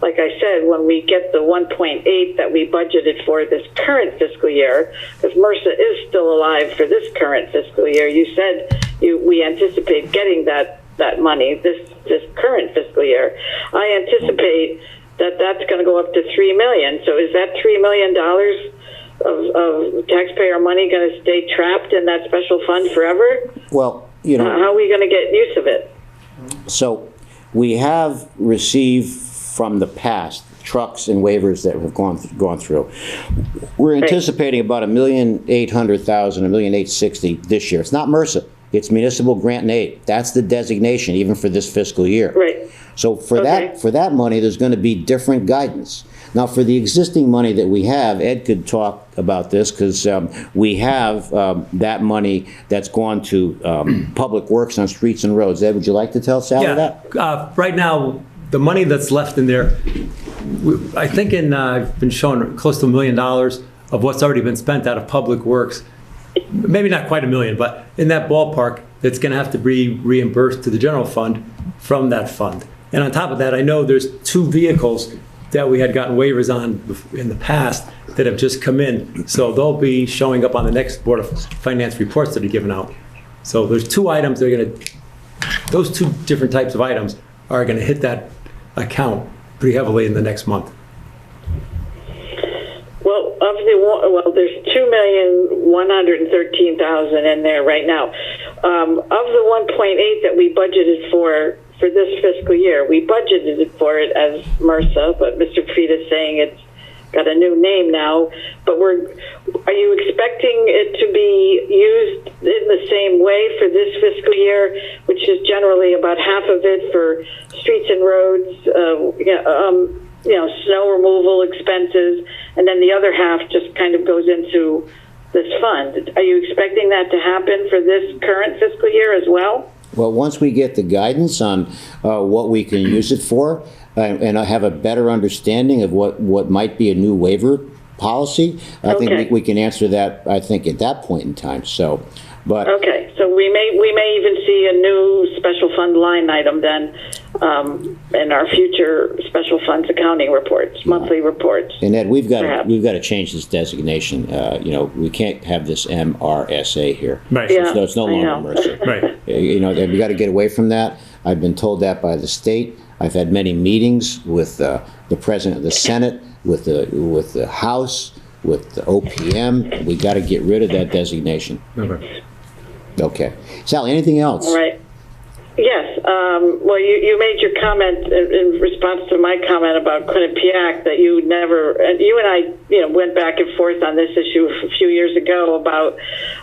like I said, when we get the 1.8 that we budgeted for this current fiscal year, because MRSA is still alive for this current fiscal year, you said we anticipate getting that money this current fiscal year. I anticipate that that's going to go up to $3 million. So is that $3 million of taxpayer money going to stay trapped in that special fund forever? Well, how are we going to get use of it? So we have received from the past trucks and waivers that have gone through. We're anticipating about $1,800,000, $1,860,000 this year. It's not MRSA. It's municipal grant and aid. That's the designation, even for this fiscal year. Right. So for that money, there's going to be different guidance. Now, for the existing money that we have, Ed could talk about this because we have that money that's gone to public works on streets and roads. Ed, would you like to tell Sally that? Right now, the money that's left in there, I think I've been shown close to $1 million of what's already been spent out of public works. Maybe not quite $1 million, but in that ballpark, that's going to have to be reimbursed to the general fund from that fund. And on top of that, I know there's 2 vehicles that we had gotten waivers on in the past that have just come in. So they'll be showing up on the next Board of Finance reports that are given out. So there's 2 items that are going to, those 2 different types of items are going to hit that account pretty heavily in the next month. Well, there's $2,113,000 in there right now. Of the 1.8 that we budgeted for this fiscal year, we budgeted for it as MRSA, but Mr. Fried is saying it's got a new name now. But are you expecting it to be used in the same way for this fiscal year, which is generally about half of it for streets and roads, snow removal expenses, and then the other half just kind of goes into this fund? Are you expecting that to happen for this current fiscal year as well? Well, once we get the guidance on what we can use it for, and I have a better understanding of what might be a new waiver policy, I think we can answer that, I think, at that point in time. So, but okay, so we may even see a new special fund line item then in our future special funds accounting reports, monthly reports. And Ed, we've got to change this designation. We can't have this MRSA here. Right. Yeah, it's no longer MRSA. Right. We got to get away from that. I've been told that by the state. I've had many meetings with the President of the Senate, with the House, with the OPM. We got to get rid of that designation. Okay. Sally, anything else? All right. Yes. Well, you made your comment in response to my comment about Quinnipiac that you and I went back and forth on this issue a few years ago about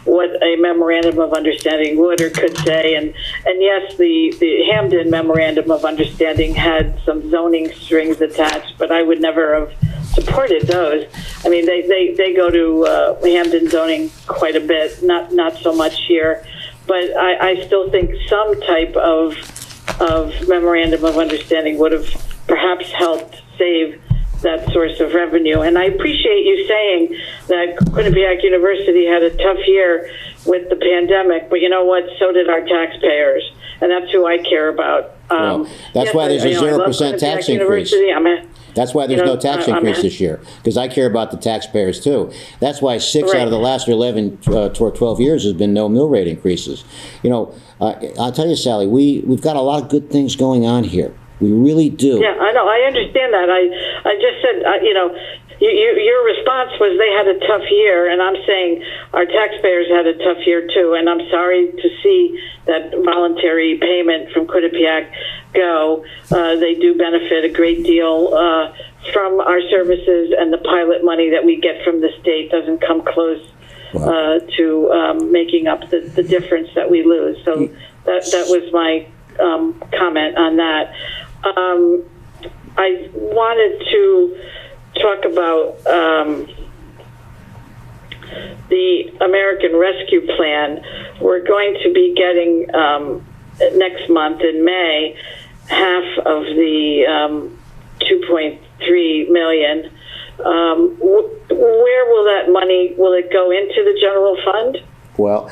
what a memorandum of understanding would or could say, and yes, the Hamden memorandum of understanding had some zoning strings attached, but I would never have supported those. I mean, they go to Hamden zoning quite a bit, not so much here. But I still think some type of memorandum of understanding would have perhaps helped save that source of revenue. And I appreciate you saying that Quinnipiac University had a tough year with the pandemic, but you know what? So did our taxpayers, and that's who I care about. That's why there's a 0% tax increase. That's why there's no tax increase this year, because I care about the taxpayers too. That's why 6 out of the last 11 or 12 years has been no mill rate increases. I'll tell you, Sally, we've got a lot of good things going on here. We really do. Yeah, I know. I understand that. I just said, your response was they had a tough year, and I'm saying our taxpayers had a tough year too, and I'm sorry to see that voluntary payment from Quinnipiac go. They do benefit a great deal from our services, and the pilot money that we get from the state doesn't come close to making up the difference that we lose. So that was my comment on that. I wanted to talk about the American Rescue Plan. We're going to be getting next month in May, half of the 2.3 million. Where will that money, will it go into the general fund? Well,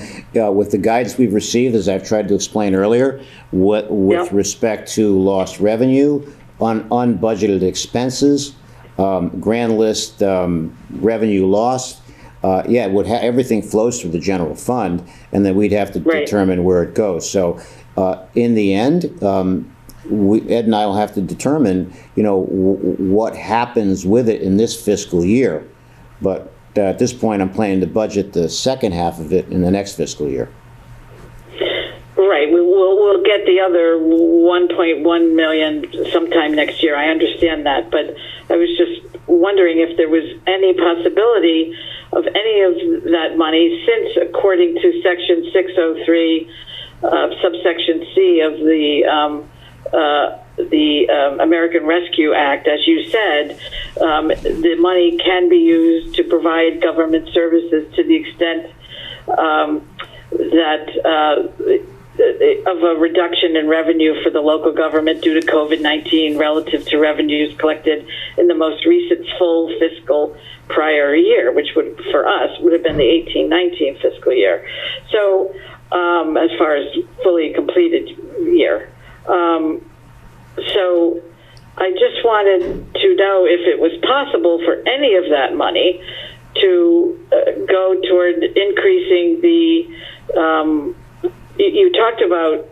with the guidance we've received, as I've tried to explain earlier, with respect to lost revenue, on unbudgeted expenses, grand list revenue lost, everything flows through the general fund, and then we'd have to determine where it goes. So in the end, Ed and I will have to determine, what happens with it in this fiscal year. But at this point, I'm planning to budget the second half of it in the next fiscal year. Right. We'll get the other 1.1 million sometime next year. I understand that, but I was just wondering if there was any possibility of any of that money, since according to Section 603, subsection C of the American Rescue Act, as you said, the money can be used to provide government services to the extent that of a reduction in revenue for the local government due to COVID-19 relative to revenues collected in the most recent full fiscal prior year, which would, for us, would have been the 18-19 fiscal year. So as far as fully completed year. So I just wanted to know if it was possible for any of that money to go toward increasing the, you talked about,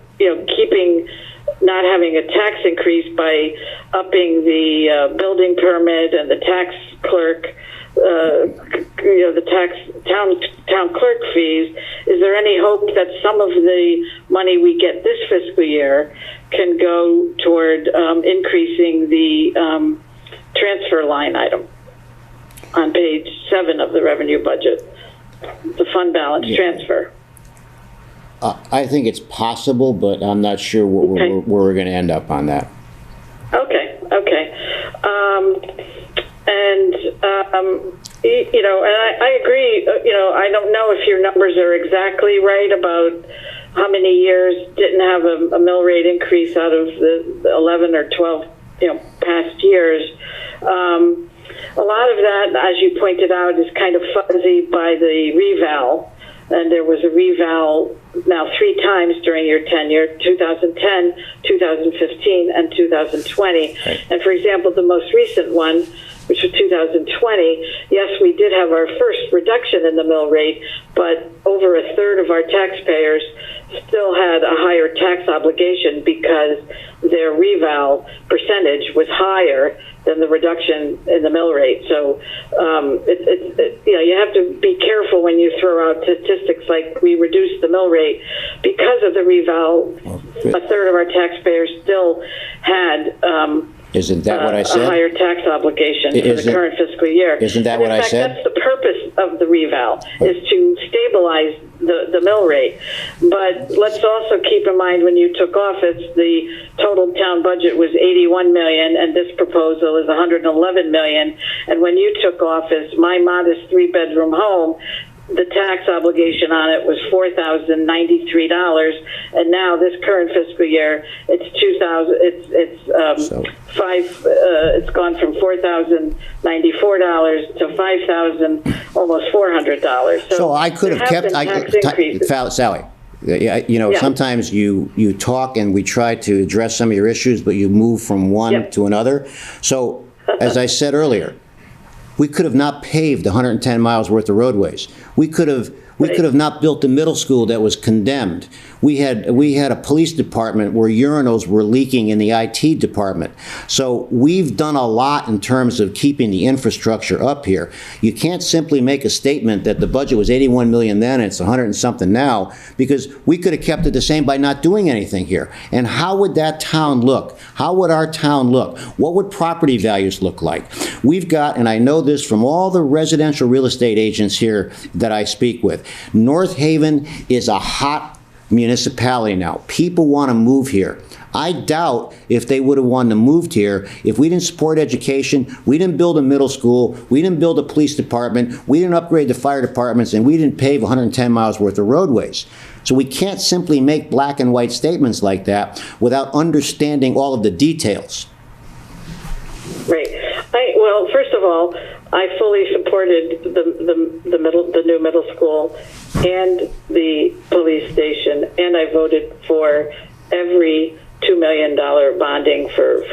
not having a tax increase by upping the building permit and the tax clerk, the town clerk fees. Is there any hope that some of the money we get this fiscal year can go toward increasing the transfer line item on page 7 of the revenue budget, the fund balance transfer? I think it's possible, but I'm not sure where we're going to end up on that. Okay. And I agree, I don't know if your numbers are exactly right about how many years didn't have a mill rate increase out of the 11 or 12, past years. A lot of that, as you pointed out, is kind of fuzzy by the reval. And there was a reval now 3 times during your tenure, 2010, 2015, and 2020. Right. And for example, the most recent one, which was 2020, yes, we did have our first reduction in the mill rate, but over a third of our taxpayers still had a higher tax obligation because their reval percentage was higher than the reduction in the mill rate. So, you have to be careful when you throw out statistics like we reduced the mill rate because of the reval. A third of our taxpayers still had isn't that what I said? A higher tax obligation for the current fiscal year. Isn't that what I said? That's the purpose of the reval, is to stabilize the mill rate. But let's also keep in mind, when you took office, the total town budget was $81 million, and this proposal is $111 million. And when you took office, my modest 3-bedroom home, the tax obligation on it was $4,093, and now this current fiscal year it's it's gone from $4,094 to $5,000, almost $400. So I could have kept Sally. Sometimes you talk and we try to address some of your issues, but you move from one to another. So as I said earlier, we could have not paved 110 miles worth of roadways. We could have not built the middle school that was condemned. We had a police department where urinals were leaking in the IT department. So we've done a lot in terms of keeping the infrastructure up here. You can't simply make a statement that the budget was 81 million then and it's 100 and something now, because we could have kept it the same by not doing anything here. And how would that town look? How would our town look? What would property values look like? We've got, and I know this from all the residential real estate agents here that I speak with, North Haven is a hot municipality now. People want to move here. I doubt if they would have wanted to move here if we didn't support education, we didn't build a middle school, we didn't build a police department, we didn't upgrade the fire departments, and we didn't pave 110 miles worth of roadways. So we can't simply make black and white statements like that without understanding all of the details. Right. Well, first of all, I fully supported the new middle school and the police station, and I voted for every $2 million bonding for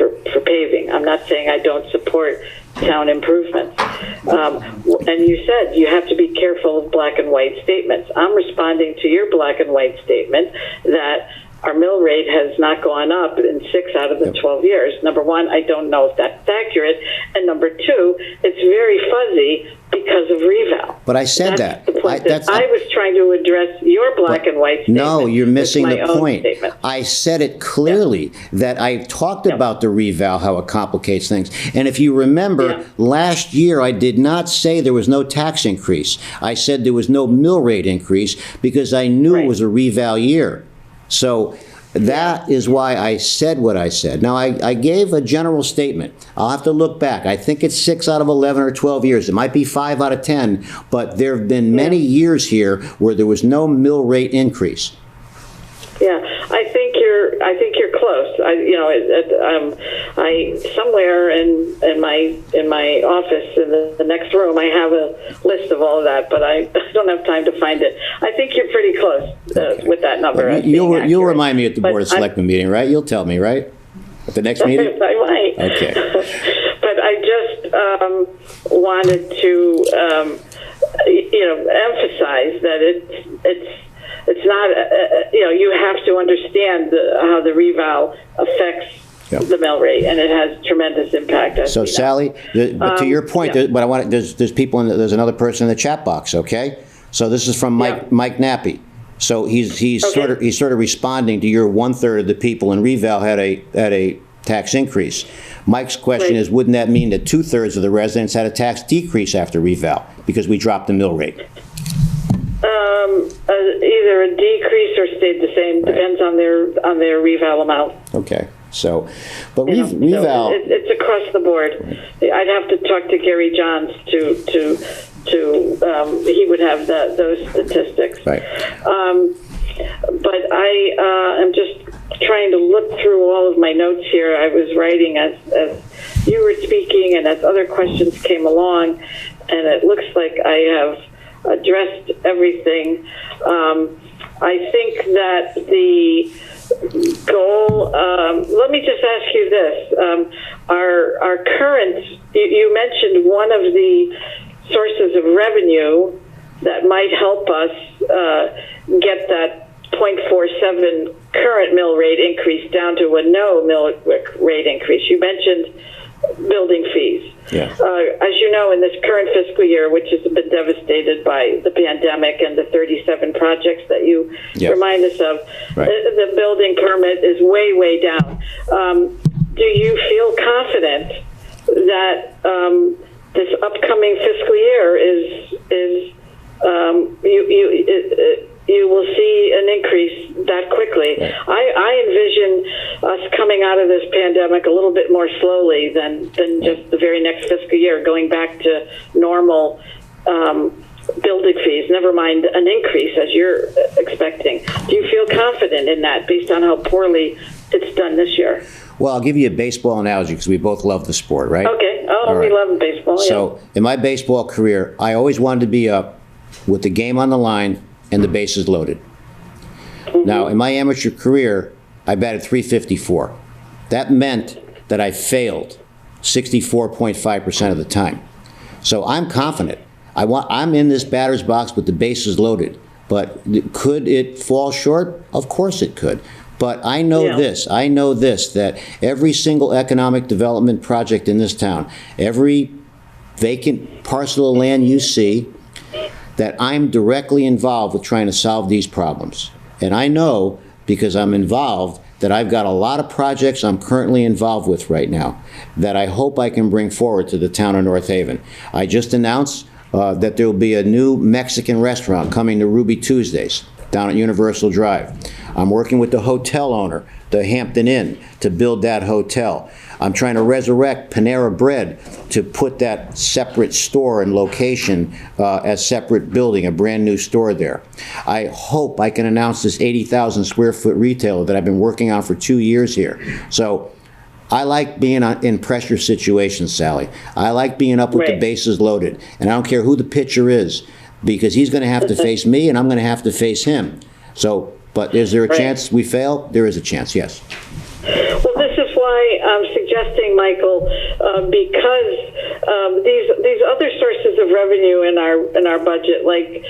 paving. I'm not saying I don't support town improvements. And you said you have to be careful of black and white statements. I'm responding to your black and white statement that our mill rate has not gone up in 6 out of the 12 years. Number one, I don't know if that's accurate. And number two, it's very fuzzy because of reval. But I said that's the point I was trying to address your black and white statement. No, you're missing the point. Statement. I said it clearly that I talked about the reval, how it complicates things. And if you remember, last year I did not say there was no tax increase. I said there was no mill rate increase because I knew it was a reval year. So that is why I said what I said. Now, I gave a general statement. I'll have to look back. I think it's 6 out of 11 or 12 years. It might be 5 out of 10, but there have been many years here where there was no mill rate increase. Yeah, I think you're close. Somewhere in my office in the next room, I have a list of all of that, but I don't have time to find it. I think you're pretty close with that number. Well, you'll remind me at the Board of Selectmen meeting, right? You'll tell me, right? At the next meeting? I might. Okay. But I just wanted to emphasize that it's not, you have to understand how the reval affects the mill rate, and it has tremendous impact. So, Sally, but to your point, but there's people, there's another person in the chat box, okay? So this is from Mike Nappy. So he's sort of responding to your 1/3 of the people in reval had a tax increase. Mike's question is, wouldn't that mean that 2/3 of the residents had a tax decrease after reval because we dropped the mill rate? Either a decrease or stayed the same. Depends on their reval amount. Okay. So, but reval, so it's across the board. I'd have to talk to Gary Johns to he would have those statistics. Right. But I am just trying to look through all of my notes here. I was writing as you were speaking and as other questions came along, and it looks like I have addressed everything. I think that the goal, let me just ask you this. Our current, you mentioned one of the sources of revenue that might help us get that 0.47 current mill rate increase down to a no mill rate increase. You mentioned building fees. Yeah. As you know, in this current fiscal year, which has been devastated by the pandemic and the 37 projects that you remind us of, the building permit is way, way down. Do you feel confident that this upcoming fiscal year you will see an increase that quickly? Right. I envision us coming out of this pandemic a little bit more slowly than just the very next fiscal year, going back to normal building fees, never mind an increase as you're expecting. Do you feel confident in that based on how poorly it's done this year? Well, I'll give you a baseball analogy because we both love the sport, right? Okay. We love baseball. So in my baseball career, I always wanted to be up with the game on the line and the bases loaded. Now, in my amateur career, I batted .354. That meant that I failed 64.5% of the time. So I'm confident. I'm in this batter's box with the bases loaded. But could it fall short? Of course it could. But I know this, that every single economic development project in this town, every vacant parcel of land you see, that I'm directly involved with trying to solve these problems. And I know, because I'm involved, that I've got a lot of projects I'm currently involved with right now that I hope I can bring forward to the town of North Haven. I just announced that there will be a new Mexican restaurant coming to Ruby Tuesdays. down at Universal Drive. I'm working with the hotel owner, the Hampton Inn, to build that hotel. I'm trying to resurrect Panera Bread to put that separate store and location as separate building, a brand new store there. I hope I can announce this 80,000 square foot retailer that I've been working on for 2 years here. So I like being in pressure situations, Sally. I like being up with the bases loaded. And I don't care who the pitcher is, because he's going to have to face me and I'm going to have to face him. So, but is there a chance we fail? There is a chance, yes. Well, this is why I'm suggesting, Michael, because these other sources of revenue in our budget, like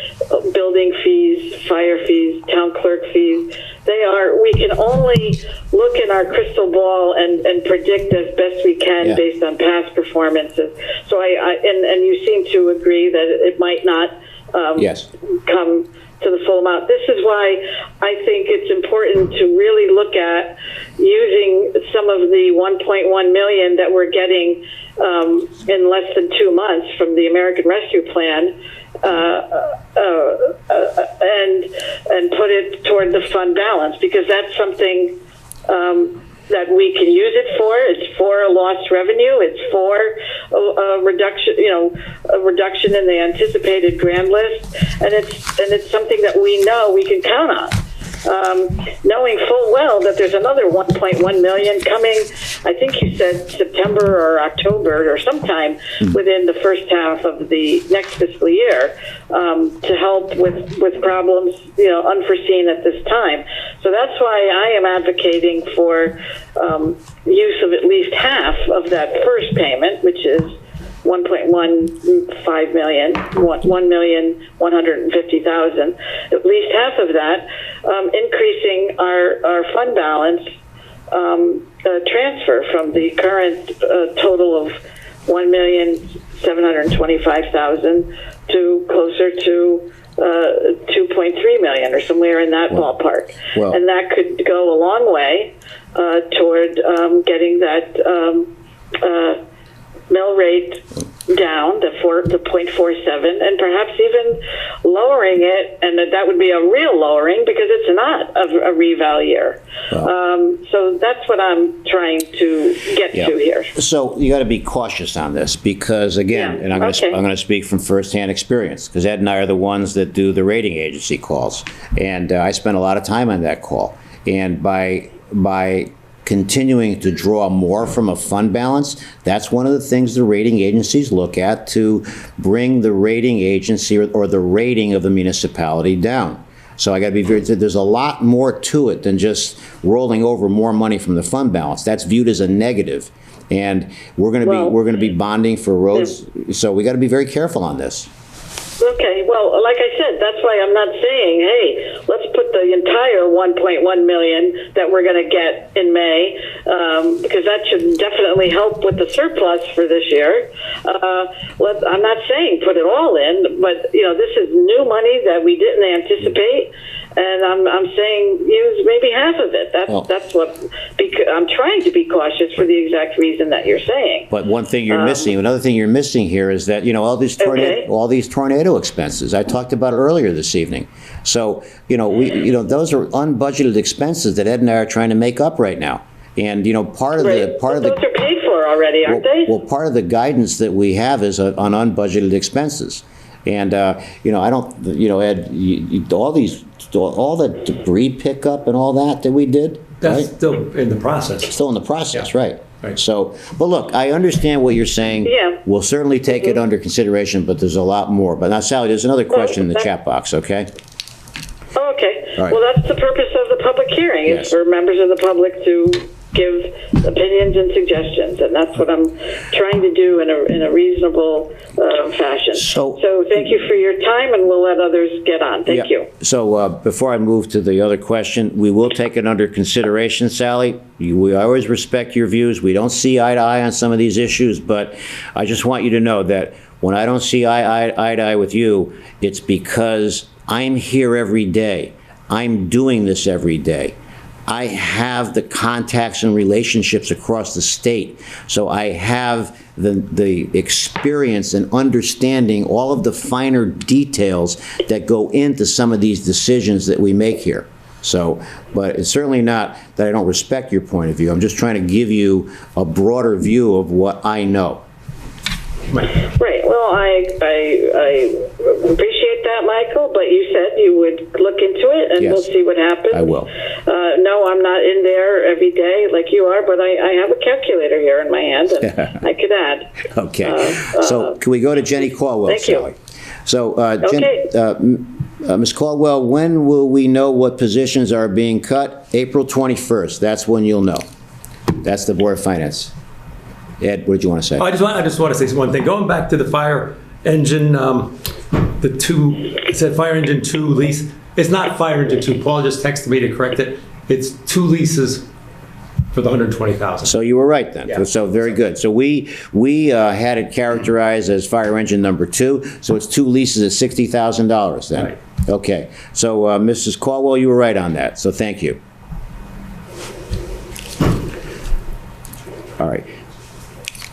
building fees, fire fees, town clerk fees, we can only look in our crystal ball and predict as best we can based on past performances. So and you seem to agree that it might not come to the full amount. This is why I think it's important to really look at using some of the $1.1 million that we're getting in less than 2 months from the American Rescue Plan and put it toward the fund balance, because that's something that we can use it for. It's for a lost revenue. It's for a reduction, a reduction in the anticipated grand list, and it's something that we know we can count on. Knowing full well that there's another 1.1 million coming, I think you said September or October or sometime within the first half of the next fiscal year, to help with problems, unforeseen at this time. So that's why I am advocating for use of at least half of that first payment, which is 1.15 million, 1,150,000, at least half of that, increasing our fund balance transfer from the current total of 1,725,000 to closer to 2.3 million or somewhere in that ballpark. Well, and that could go a long way toward getting that mill rate down, the 0.47, and perhaps even lowering it, and that would be a real lowering because it's not a reval year. So that's what I'm trying to get to here. So you got to be cautious on this because, again, and I'm going to speak from firsthand experience, because Ed and I are the ones that do the rating agency calls, and I spent a lot of time on that call. And by continuing to draw more from a fund balance, that's one of the things the rating agencies look at to bring the rating agency or the rating of the municipality down. So I got to be there's a lot more to it than just rolling over more money from the fund balance. That's viewed as a negative, and we're going to be bonding for roads. So we got to be very careful on this. Okay, well, like I said, that's why I'm not saying, hey, let's put the entire 1.1 million that we're going to get in May, because that should definitely help with the surplus for this year. I'm not saying put it all in, but this is new money that we didn't anticipate, and I'm saying use maybe half of it. That's what I'm trying to be cautious for the exact reason that you're saying. But one thing you're missing, another thing you're missing here is that all these tornado expenses. I talked about it earlier this evening. So those are unbudgeted expenses that Ed and I are trying to make up right now. And those are paid for already, aren't they? Well, part of the guidance that we have is on unbudgeted expenses. And I don't, Ed, all the debris pickup and all that we did. That's still in the process. Still in the process, right. So, but look, I understand what you're saying. Yeah. We'll certainly take it under consideration, but there's a lot more. But now, Sally, there's another question in the chat box, okay? Okay. All right. Well, that's the purpose of the public hearing, is for members of the public to give opinions and suggestions, and that's what I'm trying to do in a reasonable fashion. So thank you for your time, and we'll let others get on. Thank you. So before I move to the other question, we will take it under consideration, Sally. We always respect your views. We don't see eye to eye on some of these issues, but I just want you to know that when I don't see eye to eye with you, it's because I'm here every day. I'm doing this every day. I have the contacts and relationships across the state. So I have the experience and understanding all of the finer details that go into some of these decisions that we make here. So, but it's certainly not that I don't respect your point of view. I'm just trying to give you a broader view of what I know. Right. Well, I appreciate that, Michael, but you said you would look into it, and Yes, we'll see what happens. I will. No, I'm not in there every day like you are, but I have a calculator here in my hand, and I could add. Okay. So can we go to Jenny Caldwell, Thank you. Sally? So, Okay. Ms. Caldwell, when will we know what positions are being cut? April 21st. That's when you'll know. That's the Board of Finance. Ed, what did you want to say? I just want to say one thing. Going back to the fire engine, it said fire engine 2 lease. It's not fire engine 2. Paul just texted me to correct it. It's 2 leases for the $120,000. So you were right then. Yeah. So very good. So we had it characterized as fire engine number 2. So it's 2 leases at $60,000 then. Right. Okay. So Mrs. Caldwell, you were right on that. So thank you. All right.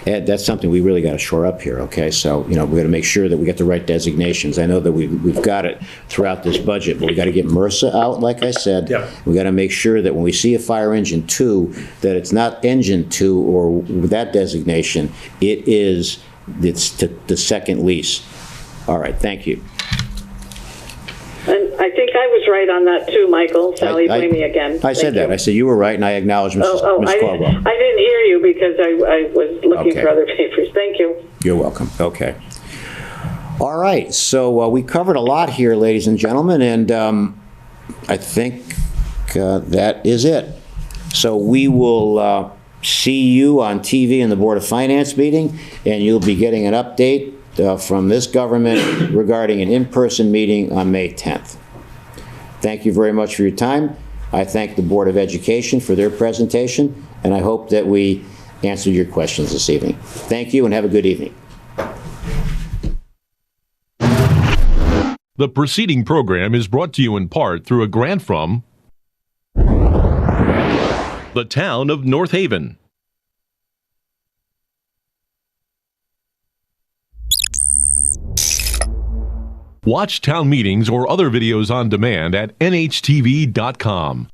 Ed, that's something we really got to shore up here, okay? So, we got to make sure that we get the right designations. I know that we've got it throughout this budget, but we got to get MRSA out, like I said. Yep. We got to make sure that when we see a fire engine 2, that it's not engine 2 or with that designation. It's the second lease. All right, thank you. And I think I was right on that too, Michael. Sally, blame me again. I said that. I said you were right, and I acknowledge Ms. Caldwell. I didn't hear you because I was looking Okay. for other papers. Thank you. You're welcome. Okay. All right. So we covered a lot here, ladies and gentlemen, and I think that is it. So we will see you on TV in the Board of Finance meeting, and you'll be getting an update from this government regarding an in-person meeting on May 10th. Thank you very much for your time. I thank the Board of Education for their presentation, and I hope that we answered your questions this evening. Thank you, and have a good evening. The preceding program is brought to you in part through a grant from the town of North Haven. Watch town meetings or other videos on demand at nhtv.com.